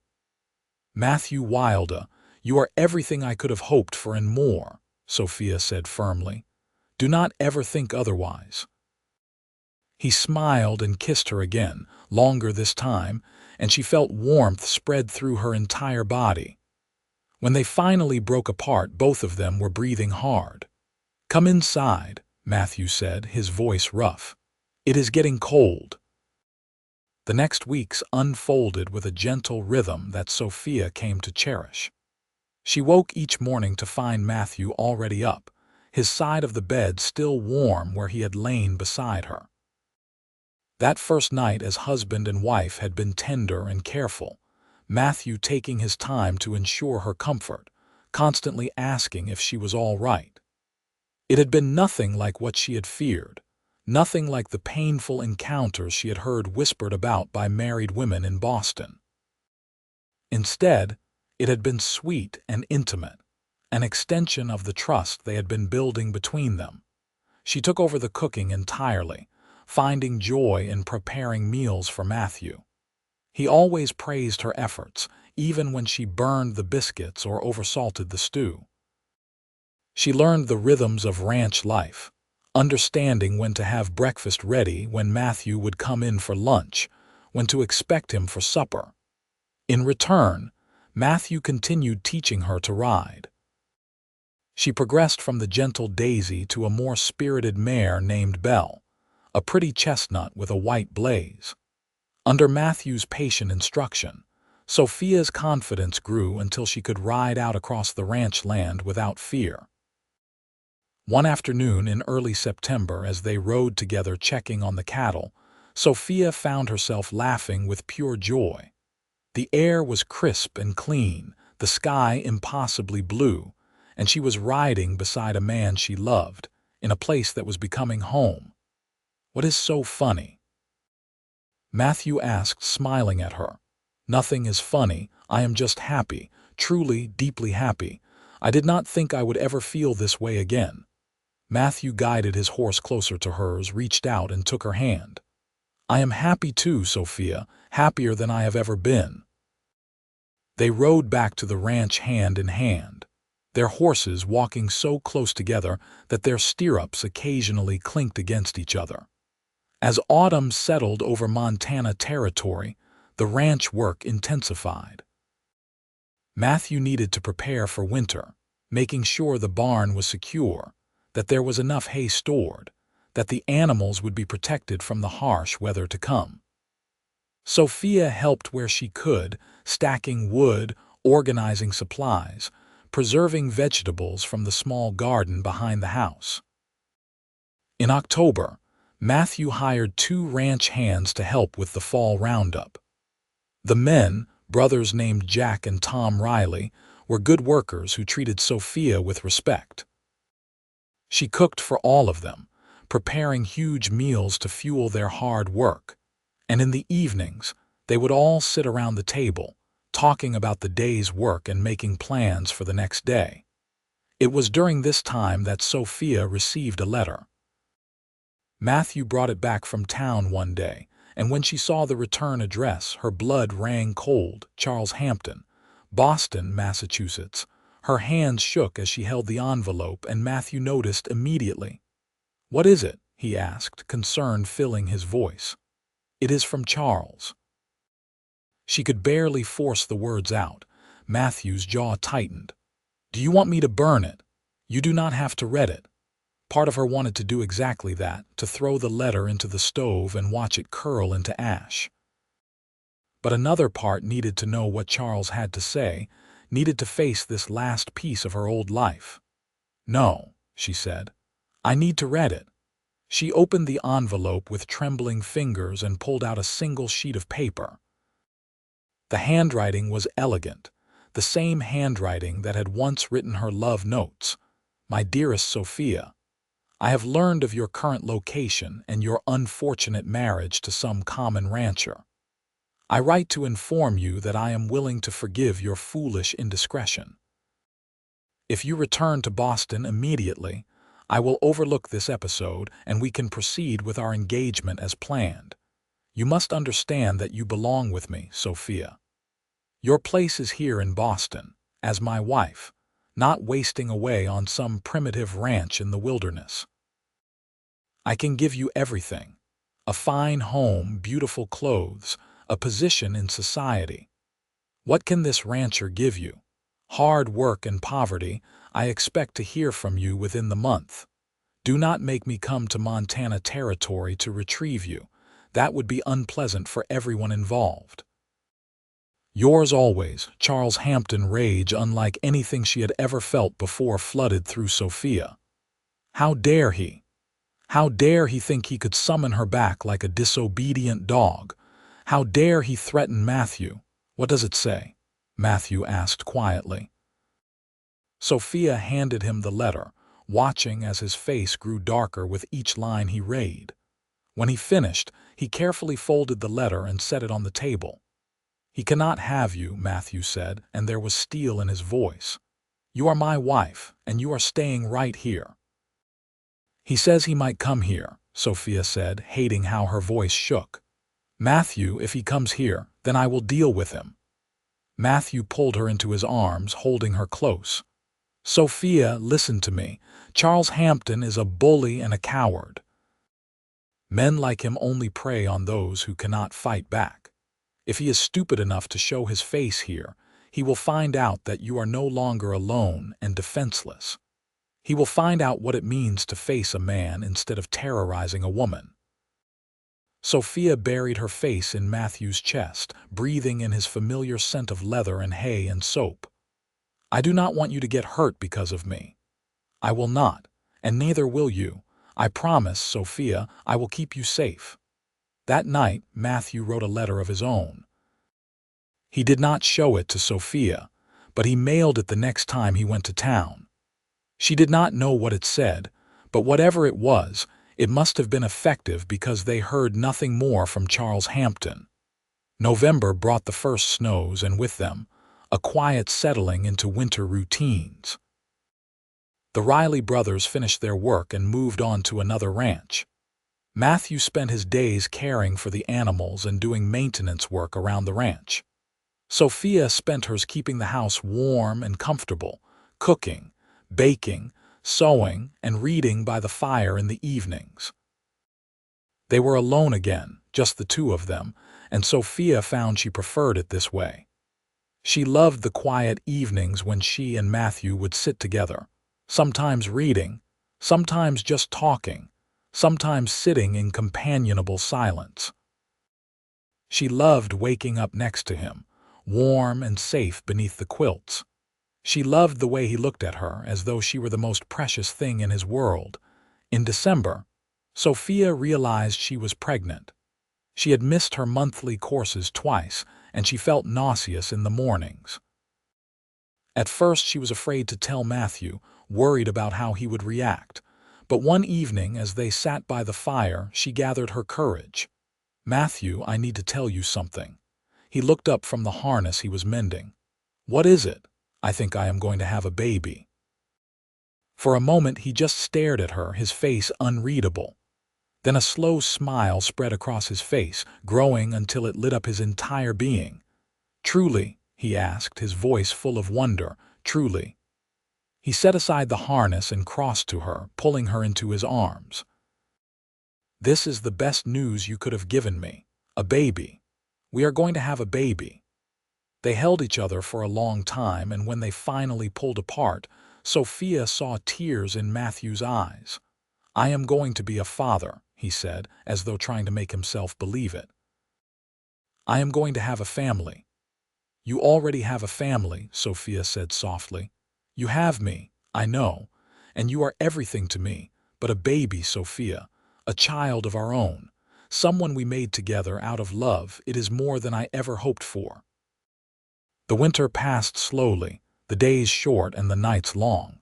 "Matthew Wilde, you are everything I could have hoped for and more," Sophia said firmly. "Do not ever think otherwise." He smiled and kissed her again, longer this time, and she felt warmth spread through her entire body. When they finally broke apart, both of them were breathing hard. "Come inside," Matthew said, his voice rough. "It is getting cold." The next weeks unfolded with a gentle rhythm that Sophia came to cherish. She woke each morning to find Matthew already up, his side of the bed still warm where he had lain beside her. That first night as husband and wife had been tender and careful, Matthew taking his time to ensure her comfort, constantly asking if she was all right. It had been nothing like what she had feared, nothing like the painful encounters she had heard whispered about by married women in Boston. Instead, it had been sweet and intimate, an extension of the trust they had been building between them. She took over the cooking entirely, finding joy in preparing meals for Matthew. He always praised her efforts, even when she burned the biscuits or oversalted the stew. She learned the rhythms of ranch life, understanding when to have breakfast ready when Matthew would come in for lunch, when to expect him for supper. In return, Matthew continued teaching her to ride. She progressed from the gentle Daisy to a more spirited mare named Belle, a pretty chestnut with a white blaze. Under Matthew's patient instruction, Sophia's confidence grew until she could ride out across the ranch land without fear. One afternoon in early September, as they rode together checking on the cattle, Sophia found herself laughing with pure joy. The air was crisp and clean, the sky impossibly blue, and she was riding beside a man she loved, in a place that was becoming home. "What is so funny?" Matthew asked, smiling at her. "Nothing is funny. I am just happy, truly, deeply happy. I did not think I would ever feel this way again." Matthew guided his horse closer to hers, reached out and took her hand. "I am happy too, Sophia, happier than I have ever been." They rode back to the ranch hand in hand, their horses walking so close together that their stirrups occasionally clinked against each other. As autumn settled over Montana territory, the ranch work intensified. Matthew needed to prepare for winter, making sure the barn was secure, that there was enough hay stored, that the animals would be protected from the harsh weather to come. Sophia helped where she could, stacking wood, organizing supplies, preserving vegetables from the small garden behind the house. In October, Matthew hired 2 ranch hands to help with the fall roundup. The men, brothers named Jack and Tom Riley, were good workers who treated Sophia with respect. She cooked for all of them, preparing huge meals to fuel their hard work, and in the evenings, they would all sit around the table, talking about the day's work and making plans for the next day. It was during this time that Sophia received a letter. Matthew brought it back from town one day, and when she saw the return address, her blood rang cold. Charles Hampton, Boston, Massachusetts. Her hands shook as she held the envelope, and Matthew noticed immediately. "What is it?" he asked, concern filling his voice. "It is from Charles." She could barely force the words out. Matthew's jaw tightened. "Do you want me to burn it? You do not have to read it." Part of her wanted to do exactly that, to throw the letter into the stove and watch it curl into ash. But another part needed to know what Charles had to say, needed to face this last piece of her old life. "No," she said. "I need to read it." She opened the envelope with trembling fingers and pulled out a single sheet of paper. The handwriting was elegant, the same handwriting that had once written her love notes. "My dearest Sophia, I have learned of your current location and your unfortunate marriage to some common rancher. I write to inform you that I am willing to forgive your foolish indiscretion. If you return to Boston immediately, I will overlook this episode and we can proceed with our engagement as planned. You must understand that you belong with me, Sophia. Your place is here in Boston, as my wife, not wasting away on some primitive ranch in the wilderness. I can give you everything: a fine home, beautiful clothes, a position in society. What can this rancher give you? Hard work and poverty. I expect to hear from you within the month. Do not make me come to Montana territory to retrieve you. That would be unpleasant for everyone involved. Yours always, Charles Hampton. Rage unlike anything she had ever felt before flooded through Sophia. How dare he? How dare he think he could summon her back like a disobedient dog? How dare he threaten Matthew? "What does it say?" Matthew asked quietly. Sophia handed him the letter, watching as his face grew darker with each line he read. When he finished, he carefully folded the letter and set it on the table. "He cannot have you," Matthew said, and there was steel in his voice. "You are my wife, and you are staying right here." "He says he might come here," Sophia said, hating how her voice shook. "Matthew, if he comes here, Then I will deal with him." Matthew pulled her into his arms, holding her close. "Sophia, listen to me. Charles Hampton is a bully and a coward. Men like him only prey on those who cannot fight back. If he is stupid enough to show his face here, he will find out that you are no longer alone and defenseless. He will find out what it means to face a man instead of terrorizing a woman." Sophia buried her face in Matthew's chest, breathing in his familiar scent of leather and hay and soap. "I do not want you to get hurt because of me. I will not, and neither will you. I promise, Sophia, I will keep you safe." That night, Matthew wrote a letter of his own. He did not show it to Sophia, but he mailed it the next time he went to town. She did not know what it said, but whatever it was, it must have been effective because they heard nothing more from Charles Hampton. November brought the first snows, and with them, a quiet settling into winter routines. The Riley brothers finished their work and moved on to another ranch. Matthew spent his days caring for the animals and doing maintenance work around the ranch. Sophia spent hers keeping the house warm and comfortable, cooking, baking, sewing, and reading by the fire in the evenings. They were alone again, just the two of them, and Sophia found she preferred it this way. She loved the quiet evenings when she and Matthew would sit together, sometimes reading, sometimes just talking, sometimes sitting in companionable silence. She loved waking up next to him, warm and safe beneath the quilts. She loved the way he looked at her as though she were the most precious thing in his world. In December, Sophia realized she was pregnant. She had missed her monthly courses twice, and she felt nauseous in the mornings. At first she was afraid to tell Matthew, worried about how he would react. But one evening, as they sat by the fire, she gathered her courage. "Matthew, I need to tell you something." He looked up from the harness he was mending. "What is it?" "I think I am going to have a baby." For a moment he just stared at her, his face unreadable. Then a slow smile spread across his face, growing until it lit up his entire being. "Truly?" he asked, his voice full of wonder. "Truly?" He set aside the harness and crossed to her, pulling her into his arms. "This is the best news you could have given me. A baby. We are going to have a baby." They held each other for a long time, and when they finally pulled apart, Sophia saw tears in Matthew's eyes. "I am going to be a father," he said, as though trying to make himself believe it. "I am going to have a family." "You already have a family," Sophia said softly. "You have me, I know, and you are everything to me, but a baby, Sophia, a child of our own, someone we made together out of love, it is more than I ever hoped for." The winter passed slowly, the days short and the nights long.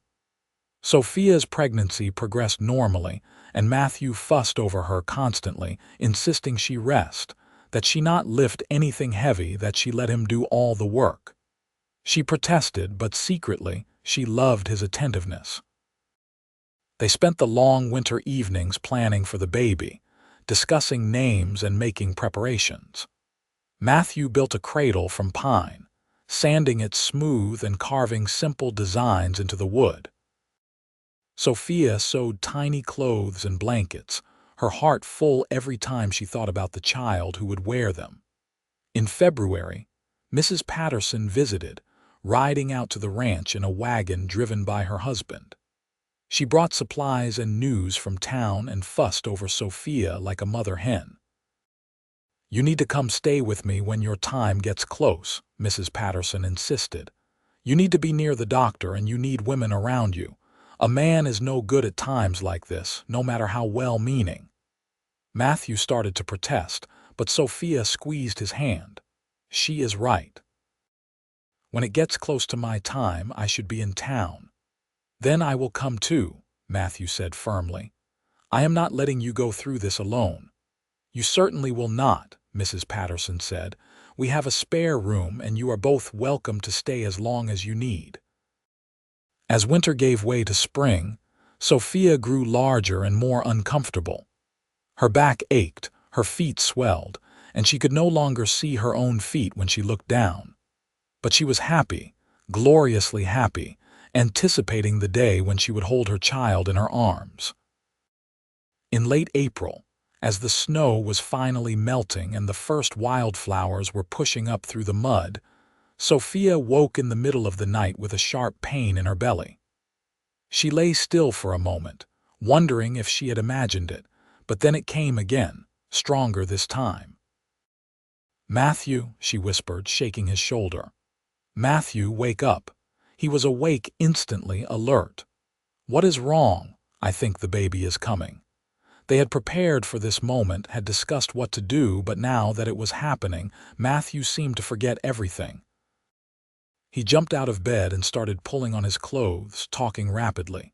Sophia's pregnancy progressed normally, and Matthew fussed over her constantly, insisting she rest, that she not lift anything heavy, that she let him do all the work. She protested, but secretly, she loved his attentiveness. They spent the long winter evenings planning for the baby, discussing names and making preparations. Matthew built a cradle from pine, sanding it smooth and carving simple designs into the wood. Sophia sewed tiny clothes and blankets, her heart full every time she thought about the child who would wear them. In February, Mrs. Patterson visited, riding out to the ranch in a wagon driven by her husband. She brought supplies and news from town and fussed over Sophia like a mother hen. "You need to come stay with me when your time gets close," Mrs. Patterson insisted. "You need to be near the doctor, and you need women around you. A man is no good at times like this, no matter how well-meaning." Matthew started to protest, but Sophia squeezed his hand. "She is right. When it gets close to my time, I should be in town. Then I will come too," Matthew said firmly. "I am not letting you go through this alone." "You certainly will not," Mrs. Patterson said. "We have a spare room, and you are both welcome to stay as long as you need." As winter gave way to spring, Sophia grew larger and more uncomfortable. Her back ached, her feet swelled, and she could no longer see her own feet when she looked down. But she was happy, gloriously happy, anticipating the day when she would hold her child in her arms. In late April, as the snow was finally melting and the first wildflowers were pushing up through the mud, Sophia woke in the middle of the night with a sharp pain in her belly. She lay still for a moment, wondering if she had imagined it, but then it came again, stronger this time. "Matthew," she whispered, shaking his shoulder. "Matthew, wake up." He was awake instantly, alert. "What is wrong?" "I think the baby is coming." They had prepared for this moment, had discussed what to do, but now that it was happening, Matthew seemed to forget everything. He jumped out of bed and started pulling on his clothes, talking rapidly.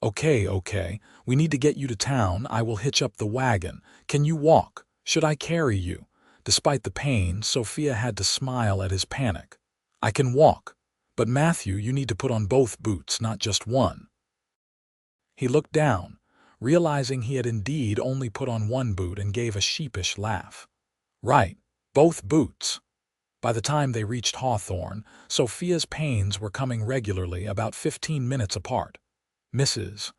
Okay, we need to get you to town. I will hitch up the wagon. Can you walk? Should I carry you?" Despite the pain, Sophia had to smile at his panic. "I can walk. But Matthew, you need to put on both boots, not just one." He looked down, realizing he had indeed only put on one boot, and gave a sheepish laugh. "Right, both boots." By the time they reached Hawthorne, Sophia's pains were coming regularly, about 15 minutes apart. Mrs.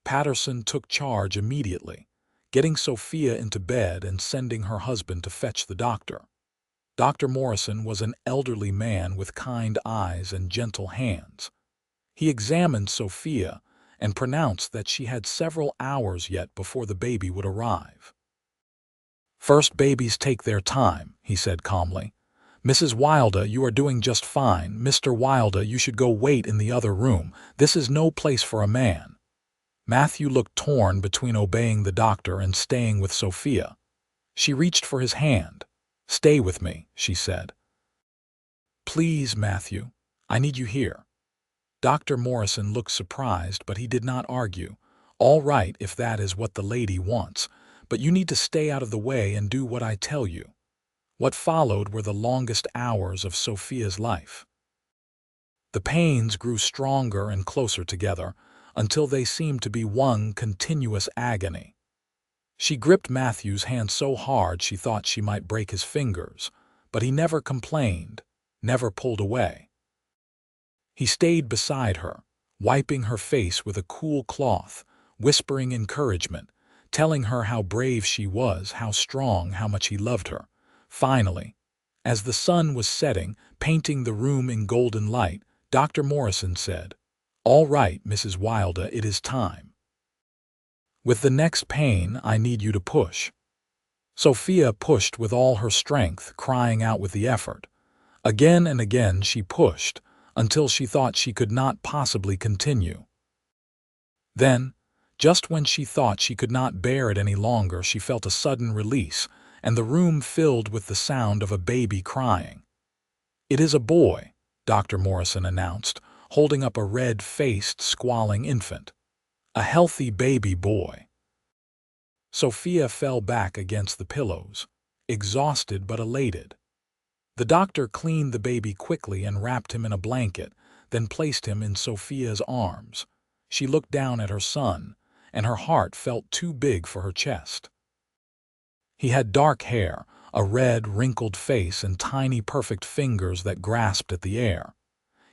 Patterson took charge immediately, getting Sophia into bed and sending her husband to fetch the doctor. Dr. Morrison was an elderly man with kind eyes and gentle hands. He examined Sophia and pronounced that she had several hours yet before the baby would arrive. "First babies take their time," he said calmly. "Mrs. Wilde, you are doing just fine. Mr. Wilde, you should go wait in the other room. This is no place for a man." Matthew looked torn between obeying the doctor and staying with Sophia. She reached for his hand. "Stay with me," she said. "Please, Matthew, I need you here." Dr. Morrison looked surprised, but he did not argue. "All right, if that is what the lady wants, but you need to stay out of the way and do what I tell you." What followed were the longest hours of Sophia's life. The pains grew stronger and closer together, until they seemed to be one continuous agony. She gripped Matthew's hand so hard she thought she might break his fingers, but he never complained, never pulled away. He stayed beside her, wiping her face with a cool cloth, whispering encouragement, telling her how brave she was, how strong, how much he loved her. Finally, as the sun was setting, painting the room in golden light, Dr. Morrison said, "All right, Mrs. Wilde, it is time. With the next pain, I need you to push." Sophia pushed with all her strength, crying out with the effort. Again and again she pushed, until she thought she could not possibly continue. Then, just when she thought she could not bear it any longer, she felt a sudden release, and the room filled with the sound of a baby crying. "It is a boy," Dr. Morrison announced, holding up a red-faced, squalling infant. "A healthy baby boy." Sophia fell back against the pillows, exhausted but elated. The doctor cleaned the baby quickly and wrapped him in a blanket, then placed him in Sophia's arms. She looked down at her son, and her heart felt too big for her chest. He had dark hair, a red, wrinkled face, and tiny, perfect fingers that grasped at the air.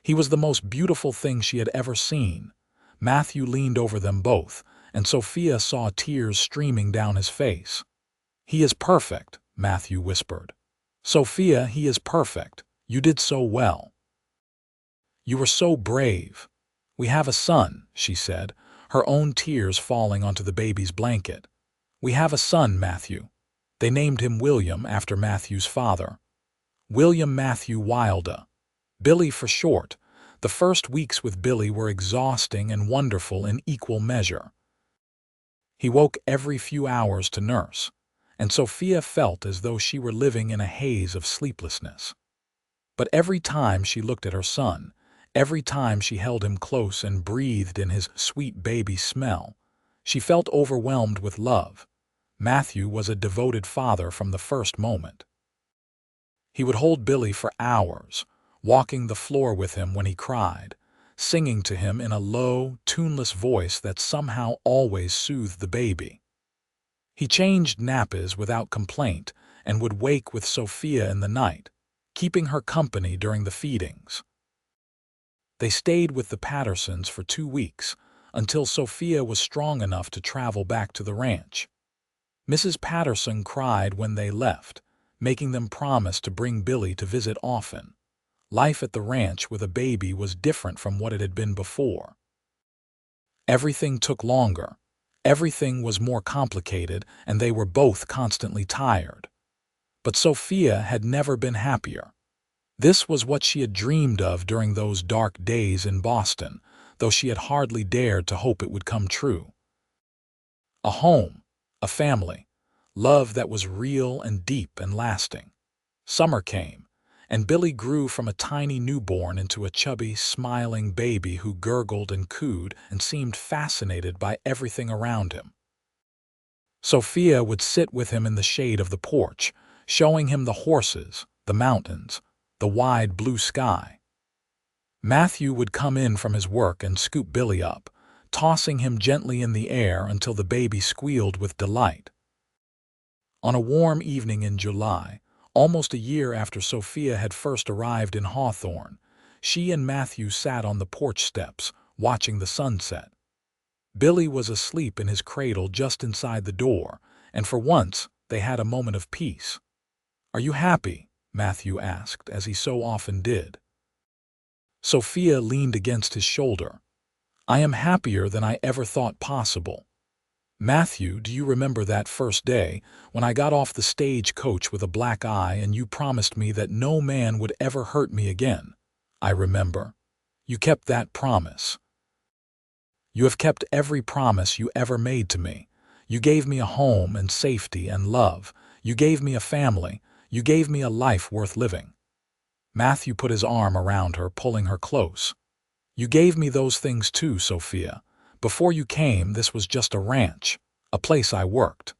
He was the most beautiful thing she had ever seen. Matthew leaned over them both, and Sophia saw tears streaming down his face. "He is perfect," Matthew whispered. "Sophia, he is perfect. You did so well. You were so brave." "We have a son," she said, her own tears falling onto the baby's blanket. "We have a son, Matthew." They named him William after Matthew's father. William Matthew Wilde. Billy for short. The first weeks with Billy were exhausting and wonderful in equal measure. He woke every few hours to nurse, and Sophia felt as though she were living in a haze of sleeplessness. But every time she looked at her son, every time she held him close and breathed in his sweet baby smell, she felt overwhelmed with love. Matthew was a devoted father from the first moment. He would hold Billy for hours, walking the floor with him when he cried, singing to him in a low, tuneless voice that somehow always soothed the baby. He changed nappies without complaint and would wake with Sophia in the night, keeping her company during the feedings. They stayed with the Pattersons for 2 weeks, until Sophia was strong enough to travel back to the ranch. Mrs. Patterson cried when they left, making them promise to bring Billy to visit often. Life at the ranch with a baby was different from what it had been before. Everything took longer. Everything was more complicated, and they were both constantly tired. But Sophia had never been happier. This was what she had dreamed of during those dark days in Boston, though she had hardly dared to hope it would come true. A home, a family, love that was real and deep and lasting. Summer came, and Billy grew from a tiny newborn into a chubby, smiling baby who gurgled and cooed and seemed fascinated by everything around him. Sophia would sit with him in the shade of the porch, showing him the horses, the mountains, the wide blue sky. Matthew would come in from his work and scoop Billy up, tossing him gently in the air until the baby squealed with delight. On a warm evening in July, almost a year after Sophia had first arrived in Hawthorne, she and Matthew sat on the porch steps, watching the sunset. Billy was asleep in his cradle just inside the door, and for once they had a moment of peace. "Are you happy?" Matthew asked, as he so often did. Sophia leaned against his shoulder. "I am happier than I ever thought possible. Matthew, do you remember that first day when I got off the stagecoach with a black eye and you promised me that no man would ever hurt me again? I remember. You kept that promise. You have kept every promise you ever made to me. You gave me a home and safety and love. You gave me a family. You gave me a life worth living." Matthew put his arm around her, pulling her close. "You gave me those things too, Sophia. Before you came, this was just a ranch, a place I worked.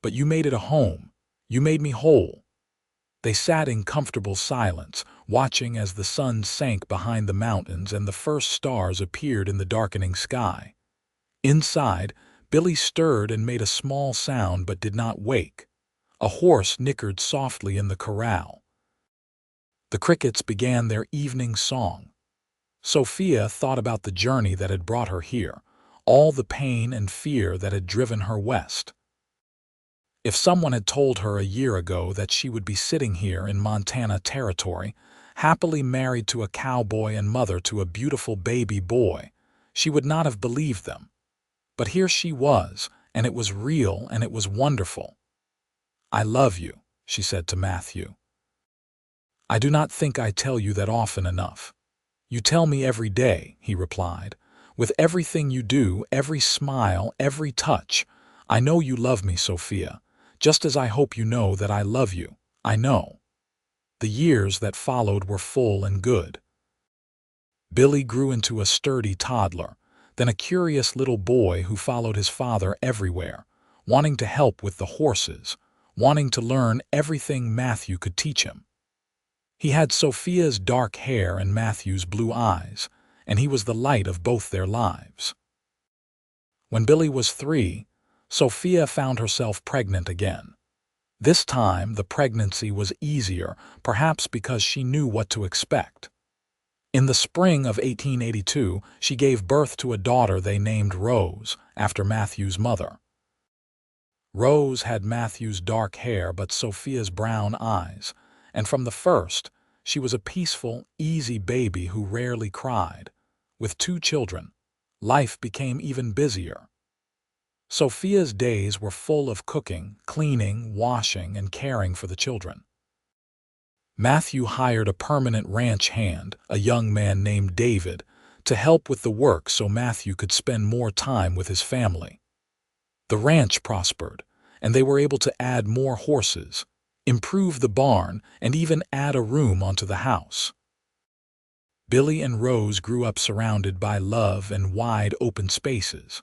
But you made it a home. You made me whole." They sat in comfortable silence, watching as the sun sank behind the mountains and the first stars appeared in the darkening sky. Inside, Billy stirred and made a small sound but did not wake. A horse nickered softly in the corral. The crickets began their evening song. Sophia thought about the journey that had brought her here, all the pain and fear that had driven her west. If someone had told her a year ago that she would be sitting here in Montana territory, happily married to a cowboy and mother to a beautiful baby boy, she would not have believed them. But here she was, and it was real and it was wonderful. "I love you," she said to Matthew. "I do not think I tell you that often enough." "You tell me every day," he replied. "With everything you do, every smile, every touch. I know you love me, Sophia, just as I hope you know that I love you. I know." The years that followed were full and good. Billy grew into a sturdy toddler, then a curious little boy who followed his father everywhere, wanting to help with the horses, wanting to learn everything Matthew could teach him. He had Sophia's dark hair and Matthew's blue eyes, and he was the light of both their lives. When Billy was 3, Sophia found herself pregnant again. This time, the pregnancy was easier, perhaps because she knew what to expect. In the spring of 1882, she gave birth to a daughter they named Rose, after Matthew's mother. Rose had Matthew's dark hair but Sophia's brown eyes, and from the first, she was a peaceful, easy baby who rarely cried. With 2 children, life became even busier. Sophia's days were full of cooking, cleaning, washing, and caring for the children. Matthew hired a permanent ranch hand, a young man named David, to help with the work so Matthew could spend more time with his family. The ranch prospered, and they were able to add more horses, improve the barn, and even add a room onto the house. Billy and Rose grew up surrounded by love and wide open spaces.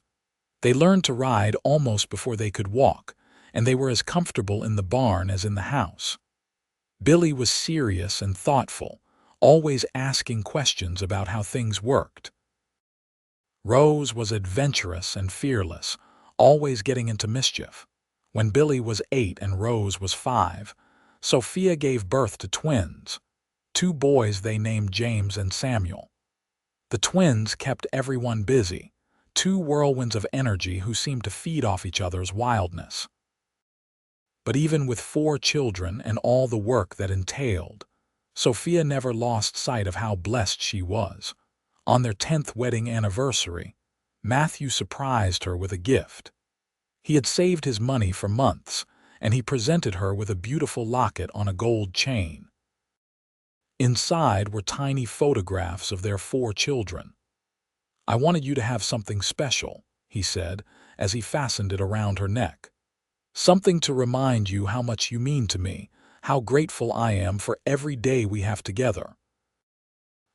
They learned to ride almost before they could walk, and they were as comfortable in the barn as in the house. Billy was serious and thoughtful, always asking questions about how things worked. Rose was adventurous and fearless, always getting into mischief. When Billy was 8 and Rose was 5, Sophia gave birth to twins, 2 boys they named James and Samuel. The twins kept everyone busy, 2 whirlwinds of energy who seemed to feed off each other's wildness. But even with 4 children and all the work that entailed, Sophia never lost sight of how blessed she was. On their 10th wedding anniversary, Matthew surprised her with a gift. He had saved his money for months, and he presented her with a beautiful locket on a gold chain. Inside were tiny photographs of their 4 children. "I wanted you to have something special," he said, as he fastened it around her neck. "Something to remind you how much you mean to me, how grateful I am for every day we have together."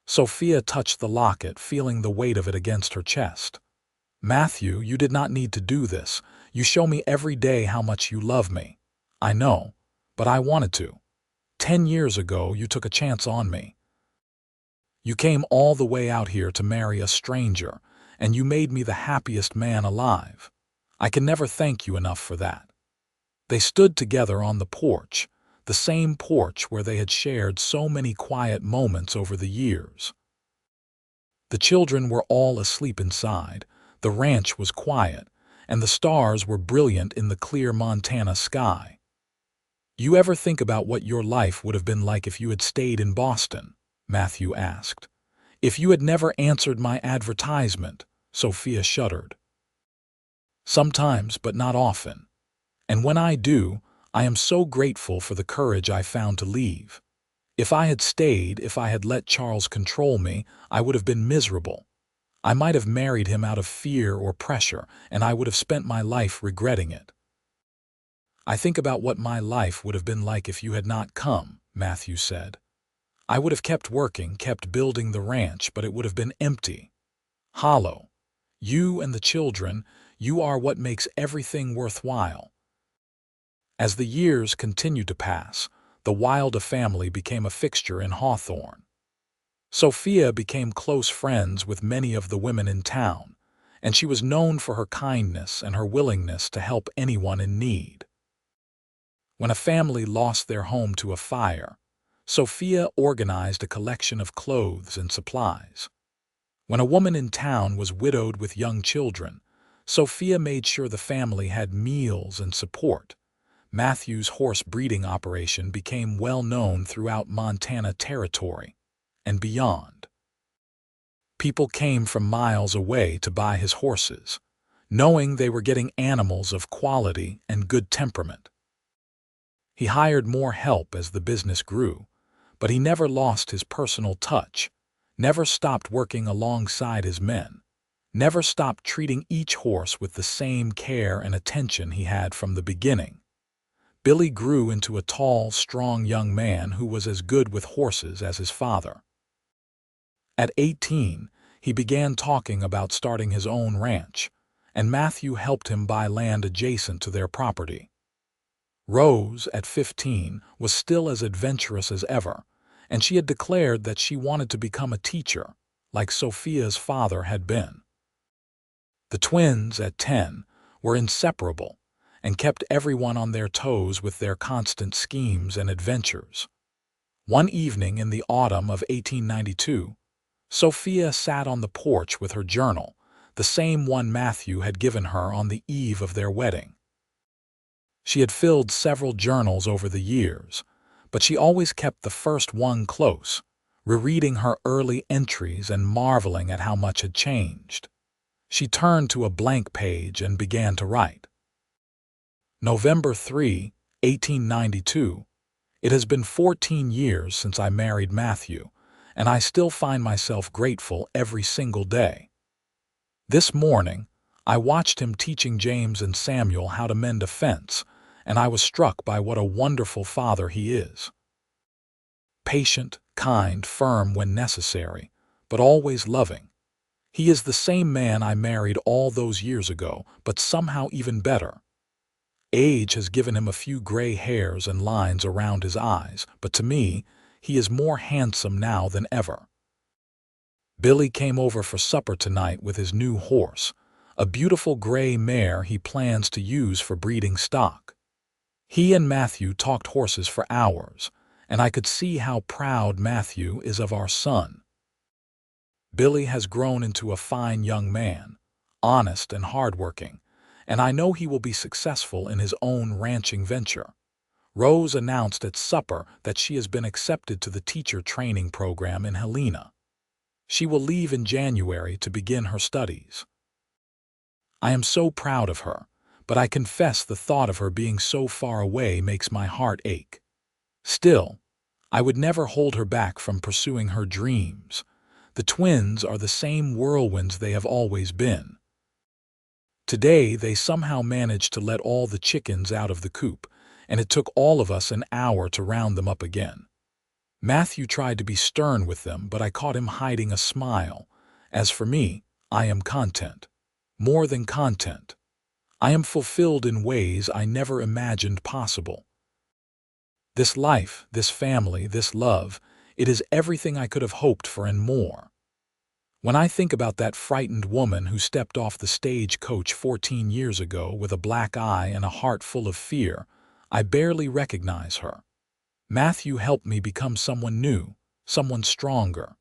Sophia touched the locket, feeling the weight of it against her chest. "Matthew, you did not need to do this. You show me every day how much you love me. I know, but I wanted to. 10 years ago, you took a chance on me. You came all the way out here to marry a stranger, and you made me the happiest man alive. I can never thank you enough for that." They stood together on the porch, the same porch where they had shared so many quiet moments over the years. The children were all asleep inside, the ranch was quiet, and the stars were brilliant in the clear Montana sky. "You ever think about what your life would have been like if you had stayed in Boston?" Matthew asked. "If you had never answered my advertisement," Sophia shuddered. "Sometimes, but not often. And when I do, I am so grateful for the courage I found to leave. If I had stayed, if I had let Charles control me, I would have been miserable. I might have married him out of fear or pressure, and I would have spent my life regretting it. I think about what my life would have been like if you had not come," Matthew said. "I would have kept working, kept building the ranch, but it would have been empty, hollow. You and the children, you are what makes everything worthwhile." As the years continued to pass, the Wilde family became a fixture in Hawthorne. Sophia became close friends with many of the women in town, and she was known for her kindness and her willingness to help anyone in need. When a family lost their home to a fire, Sophia organized a collection of clothes and supplies. When a woman in town was widowed with young children, Sophia made sure the family had meals and support. Matthew's horse breeding operation became well known throughout Montana Territory and beyond. People came from miles away to buy his horses, knowing they were getting animals of quality and good temperament. He hired more help as the business grew, but he never lost his personal touch, never stopped working alongside his men, never stopped treating each horse with the same care and attention he had from the beginning. Billy grew into a tall, strong young man who was as good with horses as his father. At 18, he began talking about starting his own ranch, and Matthew helped him buy land adjacent to their property. Rose, at 15, was still as adventurous as ever, and she had declared that she wanted to become a teacher, like Sophia's father had been. The twins, at 10, were inseparable and kept everyone on their toes with their constant schemes and adventures. One evening in the autumn of 1892, Sophia sat on the porch with her journal, the same one Matthew had given her on the eve of their wedding. She had filled several journals over the years, but she always kept the first one close, rereading her early entries and marveling at how much had changed. She turned to a blank page and began to write. November 3, 1892. It has been 14 years since I married Matthew, and I still find myself grateful every single day. This morning, I watched him teaching James and Samuel how to mend a fence, and I was struck by what a wonderful father he is. Patient, kind, firm when necessary, but always loving. He is the same man I married all those years ago, but somehow even better. Age has given him a few gray hairs and lines around his eyes, but to me, he is more handsome now than ever. Billy came over for supper tonight with his new horse, a beautiful gray mare he plans to use for breeding stock. He and Matthew talked horses for hours, and I could see how proud Matthew is of our son. Billy has grown into a fine young man, honest and hardworking, and I know he will be successful in his own ranching venture. Rose announced at supper that she has been accepted to the teacher training program in Helena. She will leave in January to begin her studies. I am so proud of her, but I confess the thought of her being so far away makes my heart ache. Still, I would never hold her back from pursuing her dreams. The twins are the same whirlwinds they have always been. Today, they somehow managed to let all the chickens out of the coop, and it took all of us an hour to round them up again. Matthew tried to be stern with them, but I caught him hiding a smile. As for me, I am content. More than content. I am fulfilled in ways I never imagined possible. This life, this family, this love, it is everything I could have hoped for and more. When I think about that frightened woman who stepped off the stagecoach 14 years ago with a black eye and a heart full of fear, I barely recognize her. Matthew helped me become someone new, someone stronger.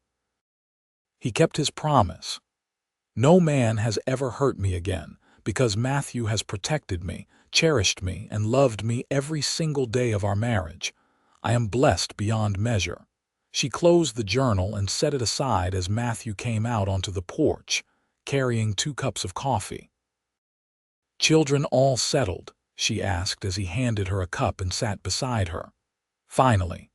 He kept his promise. No man has ever hurt me again, because Matthew has protected me, cherished me, and loved me every single day of our marriage. I am blessed beyond measure. She closed the journal and set it aside as Matthew came out onto the porch, carrying 2 cups of coffee. "Children all settled?" she asked as he handed her a cup and sat beside her. Finally.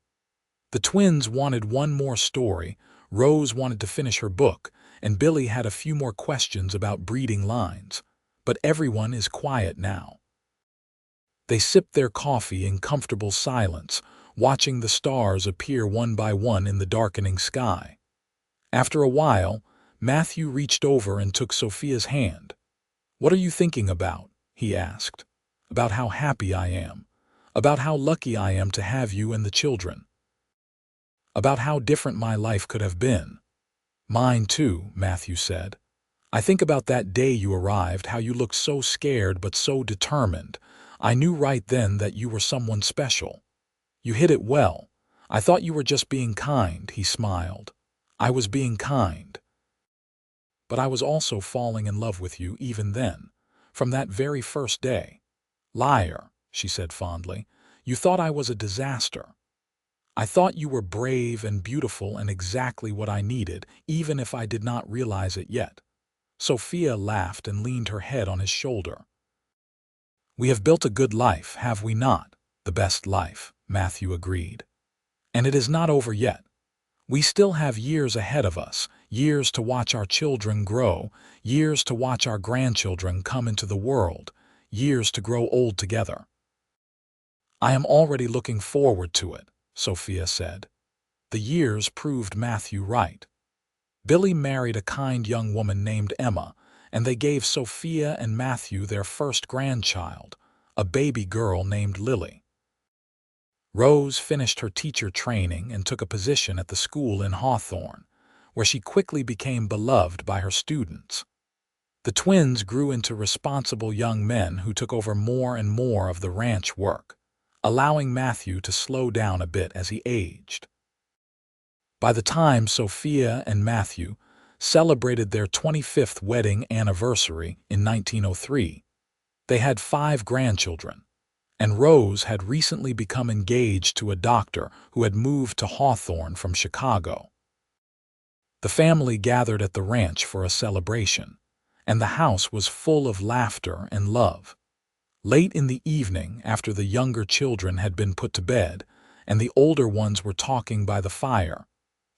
The twins wanted one more story, Rose wanted to finish her book, and Billy had a few more questions about breeding lines. But everyone is quiet now. They sipped their coffee in comfortable silence, watching the stars appear one by one in the darkening sky. After a while, Matthew reached over and took Sophia's hand. "What are you thinking about?" he asked. "About how happy I am. About how lucky I am to have you and the children. About how different my life could have been." "Mine too," Matthew said. "I think about that day you arrived, how you looked so scared but so determined. I knew right then that you were someone special. You hid it well. I thought you were just being kind," he smiled. "I was being kind. But I was also falling in love with you even then, from that very first day." "Liar," she said fondly. "You thought I was a disaster. I thought you were brave and beautiful and exactly what I needed, even if I did not realize it yet." Sophia laughed and leaned her head on his shoulder. "We have built a good life, have we not?" "The best life," Matthew agreed. "And it is not over yet. We still have years ahead of us, years to watch our children grow, years to watch our grandchildren come into the world, years to grow old together." "I am already looking forward to it," Sophia said. The years proved Matthew right. Billy married a kind young woman named Emma, and they gave Sophia and Matthew their first grandchild, a baby girl named Lily. Rose finished her teacher training and took a position at the school in Hawthorne, where she quickly became beloved by her students. The twins grew into responsible young men who took over more and more of the ranch work, allowing Matthew to slow down a bit as he aged. By the time Sophia and Matthew celebrated their 25th wedding anniversary in 1903, they had 5 grandchildren, and Rose had recently become engaged to a doctor who had moved to Hawthorne from Chicago. The family gathered at the ranch for a celebration, and the house was full of laughter and love. Late in the evening, after the younger children had been put to bed and the older ones were talking by the fire,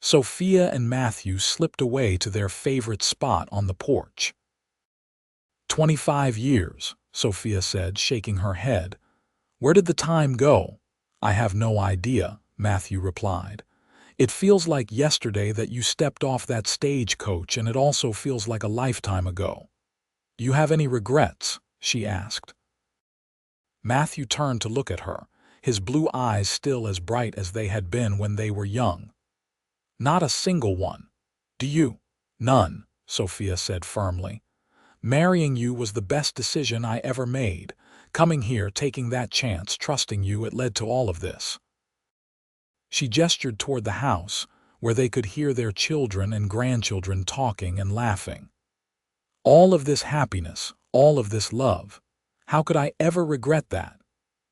Sophia and Matthew slipped away to their favorite spot on the porch. 25 years, Sophia said, shaking her head. "Where did the time go?" "I have no idea," Matthew replied. "It feels like yesterday that you stepped off that stagecoach, and it also feels like a lifetime ago." "Do you have any regrets?" she asked. Matthew turned to look at her, his blue eyes still as bright as they had been when they were young. "Not a single one. Do you?" "None," Sophia said firmly. Marrying you was the best decision I ever made. Coming here, taking that chance, trusting you, it led to all of this." She gestured toward the house, where they could hear their children and grandchildren talking and laughing. "All of this happiness, all of this love. How could I ever regret that?"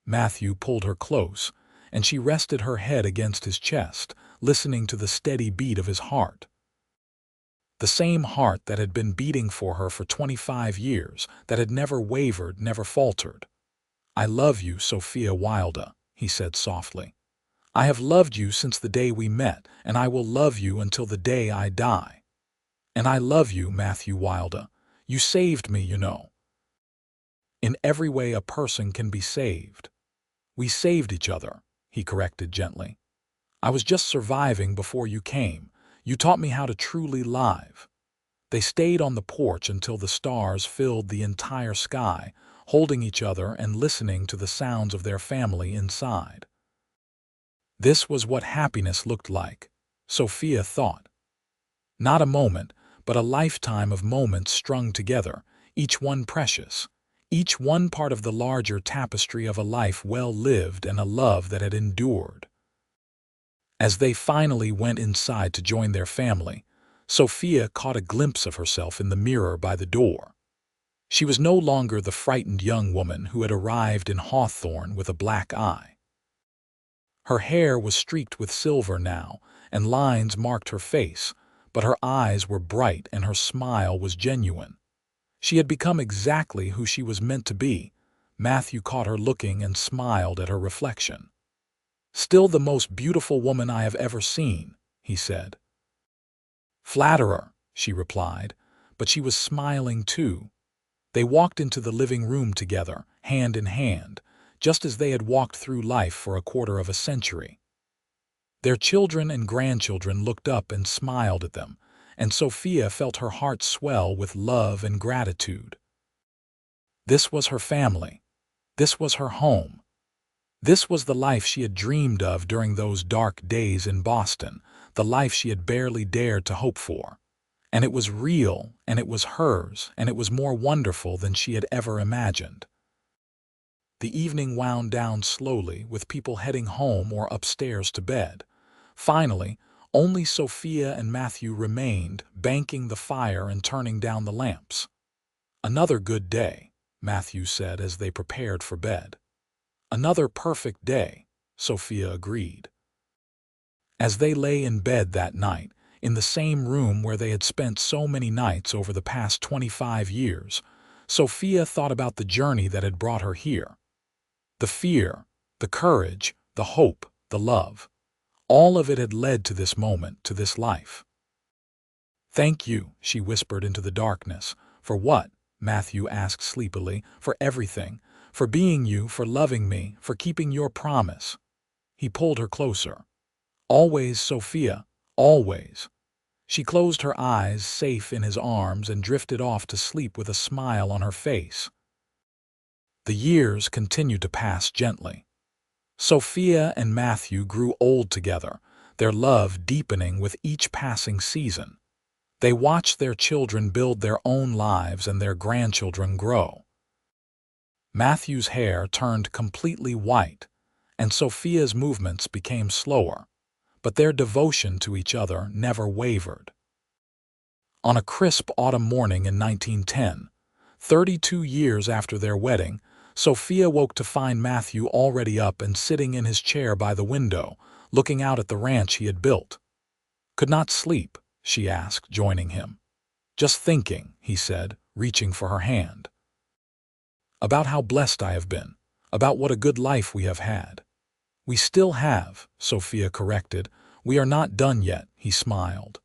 Matthew pulled her close, and she rested her head against his chest, listening to the steady beat of his heart. The same heart that had been beating for her for 25 years, that had never wavered, never faltered. "I love you, Sophia Wilde," he said softly. "I have loved you since the day we met, and I will love you until the day I die. And I love you, Matthew Wilde. You saved me, you know. In every way a person can be saved." "We saved each other," he corrected gently. "I was just surviving before you came. You taught me how to truly live." They stayed on the porch until the stars filled the entire sky, holding each other and listening to the sounds of their family inside. This was what happiness looked like, Sophia thought. Not a moment, but a lifetime of moments strung together, each one precious, each one part of the larger tapestry of a life well lived and a love that had endured. As they finally went inside to join their family, Sophia caught a glimpse of herself in the mirror by the door. She was no longer the frightened young woman who had arrived in Hawthorne with a black eye. Her hair was streaked with silver now, and lines marked her face, but her eyes were bright and her smile was genuine. She had become exactly who she was meant to be. Matthew caught her looking and smiled at her reflection. "Still the most beautiful woman I have ever seen," he said. "Flatterer," she replied, but she was smiling too. They walked into the living room together, hand in hand, just as they had walked through life for a quarter of a century. Their children and grandchildren looked up and smiled at them, and Sophia felt her heart swell with love and gratitude. This was her family. This was her home. This was the life she had dreamed of during those dark days in Boston, the life she had barely dared to hope for. And it was real, and it was hers, and it was more wonderful than she had ever imagined. The evening wound down slowly, with people heading home or upstairs to bed. Finally, only Sophia and Matthew remained, banking the fire and turning down the lamps. "Another good day," Matthew said as they prepared for bed. "Another perfect day," Sophia agreed. As they lay in bed that night, in the same room where they had spent so many nights over the past 25 years, Sophia thought about the journey that had brought her here. The fear, the courage, the hope, the love. All of it had led to this moment, to this life. "Thank you," she whispered into the darkness. "For what?" Matthew asked sleepily. "For everything. For being you, for loving me, for keeping your promise." He pulled her closer. "Always, Sophia, always." She closed her eyes, safe in his arms, and drifted off to sleep with a smile on her face. The years continued to pass gently. Sophia and Matthew grew old together, their love deepening with each passing season. They watched their children build their own lives and their grandchildren grow. Matthew's hair turned completely white, and Sophia's movements became slower, but their devotion to each other never wavered. On a crisp autumn morning in 1910, 32 years after their wedding, Sophia woke to find Matthew already up and sitting in his chair by the window, looking out at the ranch he had built. "Could not sleep?" she asked, joining him. "Just thinking," he said, reaching for her hand. "About how blessed I have been, about what a good life we have had." "We still have," Sophia corrected. "We are not done yet," he smiled.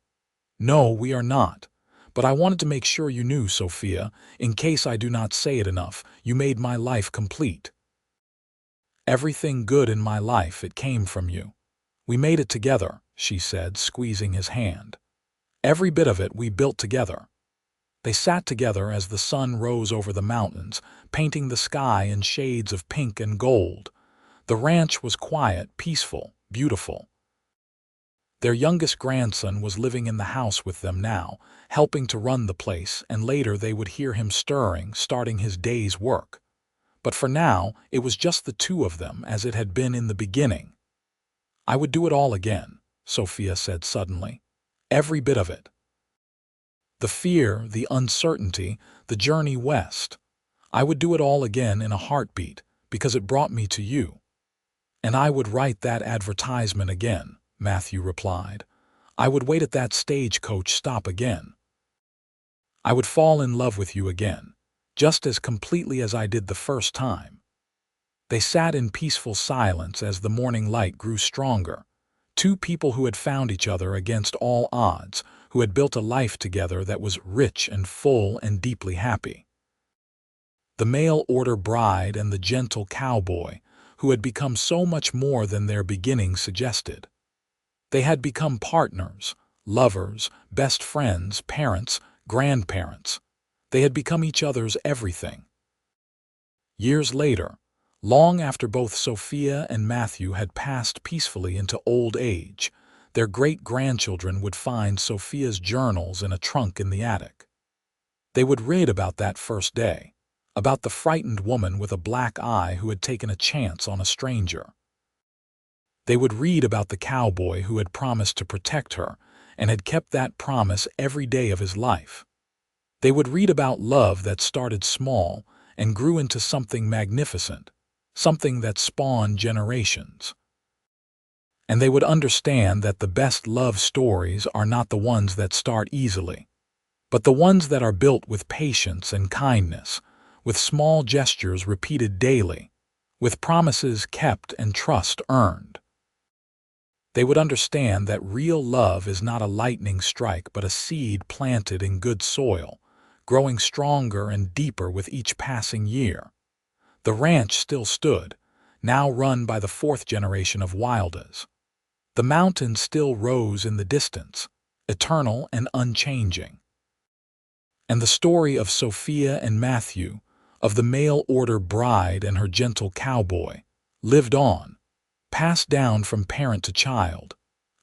"No, we are not. But I wanted to make sure you knew, Sophia, in case I do not say it enough, you made my life complete. Everything good in my life, it came from you. We made it together," she said, squeezing his hand. "Every bit of it we built together." They sat together as the sun rose over the mountains, painting the sky in shades of pink and gold. The ranch was quiet, peaceful, beautiful. Their youngest grandson was living in the house with them now, helping to run the place, and later they would hear him stirring, starting his day's work. But for now, it was just the two of them, as it had been in the beginning. "I would do it all again," Sophia said suddenly. "Every bit of it. The fear, the uncertainty, the journey west. I would do it all again in a heartbeat, because it brought me to you." "And I would write that advertisement again," Matthew replied. "I would wait at that stagecoach stop again. I would fall in love with you again, just as completely as I did the first time." They sat in peaceful silence as the morning light grew stronger. Two people who had found each other against all odds, who had built a life together that was rich and full and deeply happy. The mail-order bride and the gentle cowboy, who had become so much more than their beginning suggested. They had become partners, lovers, best friends, parents, grandparents. They had become each other's everything. Years later, long after both Sophia and Matthew had passed peacefully into old age, their great-grandchildren would find Sophia's journals in a trunk in the attic. They would read about that first day, about the frightened woman with a black eye who had taken a chance on a stranger. They would read about the cowboy who had promised to protect her and had kept that promise every day of his life. They would read about love that started small and grew into something magnificent, something that spawned generations. And they would understand that the best love stories are not the ones that start easily, but the ones that are built with patience and kindness, with small gestures repeated daily, with promises kept and trust earned. They would understand that real love is not a lightning strike but a seed planted in good soil, growing stronger and deeper with each passing year. The ranch still stood, now run by the fourth generation of Wildes. The mountains still rose in the distance, eternal and unchanging. And the story of Sophia and Matthew, of the mail-order bride and her gentle cowboy, lived on, passed down from parent to child,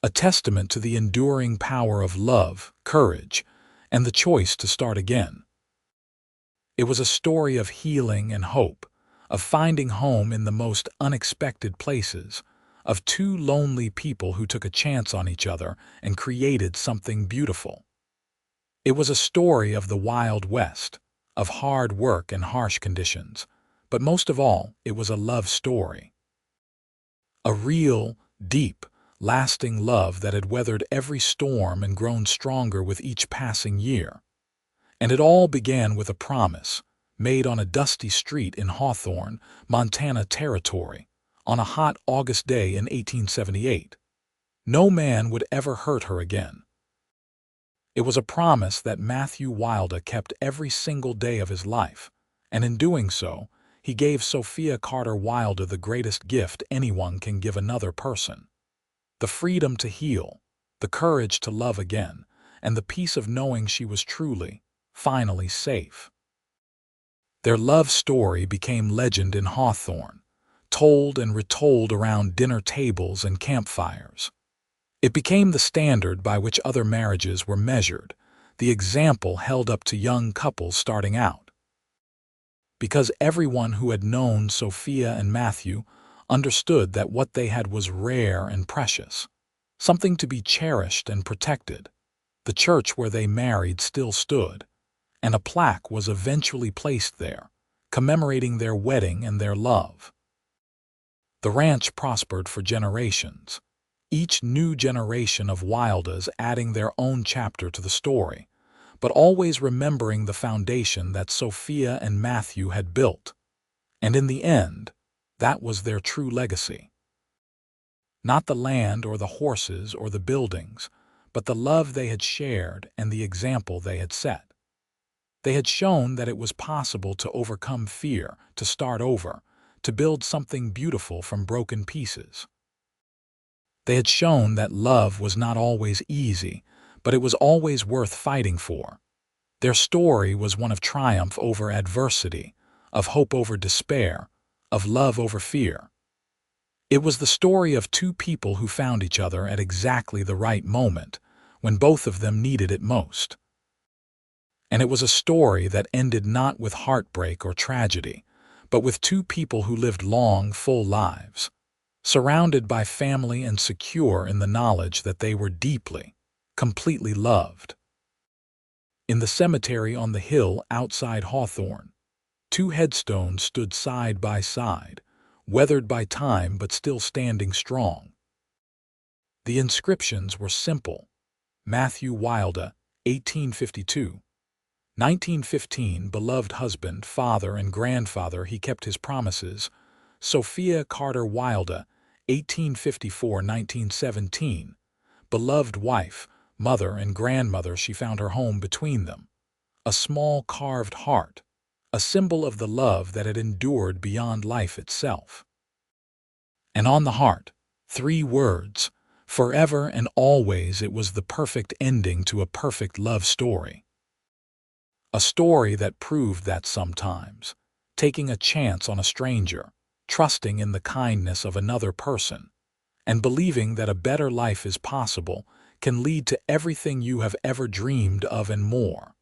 a testament to the enduring power of love, courage, and the choice to start again. It was a story of healing and hope, of finding home in the most unexpected places, of two lonely people who took a chance on each other and created something beautiful. It was a story of the Wild West, of hard work and harsh conditions, but most of all, it was a love story. A real, deep, lasting love that had weathered every storm and grown stronger with each passing year. And it all began with a promise, made on a dusty street in Hawthorne, Montana Territory, on a hot August day in 1878. No man would ever hurt her again. It was a promise that Matthew Wilde kept every single day of his life, and in doing so, he gave Sophia Carter Wilde the greatest gift anyone can give another person: the freedom to heal, the courage to love again, and the peace of knowing she was truly, finally safe. Their love story became legend in Hawthorne, told and retold around dinner tables and campfires. It became the standard by which other marriages were measured, the example held up to young couples starting out. Because everyone who had known Sophia and Matthew understood that what they had was rare and precious, something to be cherished and protected. The church where they married still stood, and a plaque was eventually placed there, commemorating their wedding and their love. The ranch prospered for generations, each new generation of Wildes adding their own chapter to the story, but always remembering the foundation that Sophia and Matthew had built. And in the end, that was their true legacy. Not the land or the horses or the buildings, but the love they had shared and the example they had set. They had shown that it was possible to overcome fear, to start over, to build something beautiful from broken pieces. They had shown that love was not always easy, but it was always worth fighting for. Their story was one of triumph over adversity, of hope over despair, of love over fear. It was the story of two people who found each other at exactly the right moment, when both of them needed it most. And it was a story that ended not with heartbreak or tragedy, but with two people who lived long, full lives, surrounded by family and secure in the knowledge that they were deeply, completely loved. In the cemetery on the hill outside Hawthorne, two headstones stood side by side, weathered by time but still standing strong. The inscriptions were simple. Matthew Wilde, 1852. 1915, beloved husband, father, and grandfather, he kept his promises. Sophia Carter Wilde, 1854-1917. Beloved wife, mother, and grandmother, she found her home between them. A small carved heart, a symbol of the love that had endured beyond life itself. And on the heart, 3 words, forever and always. It was the perfect ending to a perfect love story. A story that proved that sometimes, taking a chance on a stranger, trusting in the kindness of another person, and believing that a better life is possible can lead to everything you have ever dreamed of and more.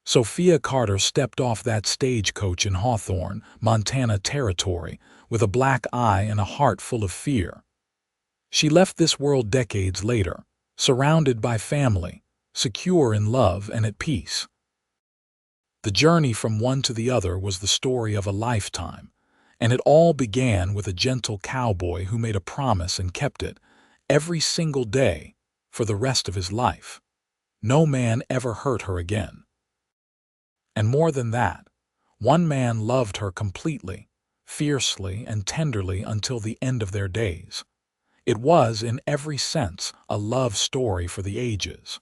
Sophia Carter stepped off that stagecoach in Hawthorne, Montana territory, with a black eye and a heart full of fear. She left this world decades later, surrounded by family, secure in love and at peace. The journey from one to the other was the story of a lifetime, and it all began with a gentle cowboy who made a promise and kept it every single day for the rest of his life. No man ever hurt her again. And more than that, one man loved her completely, fiercely, and tenderly until the end of their days. It was, in every sense, a love story for the ages.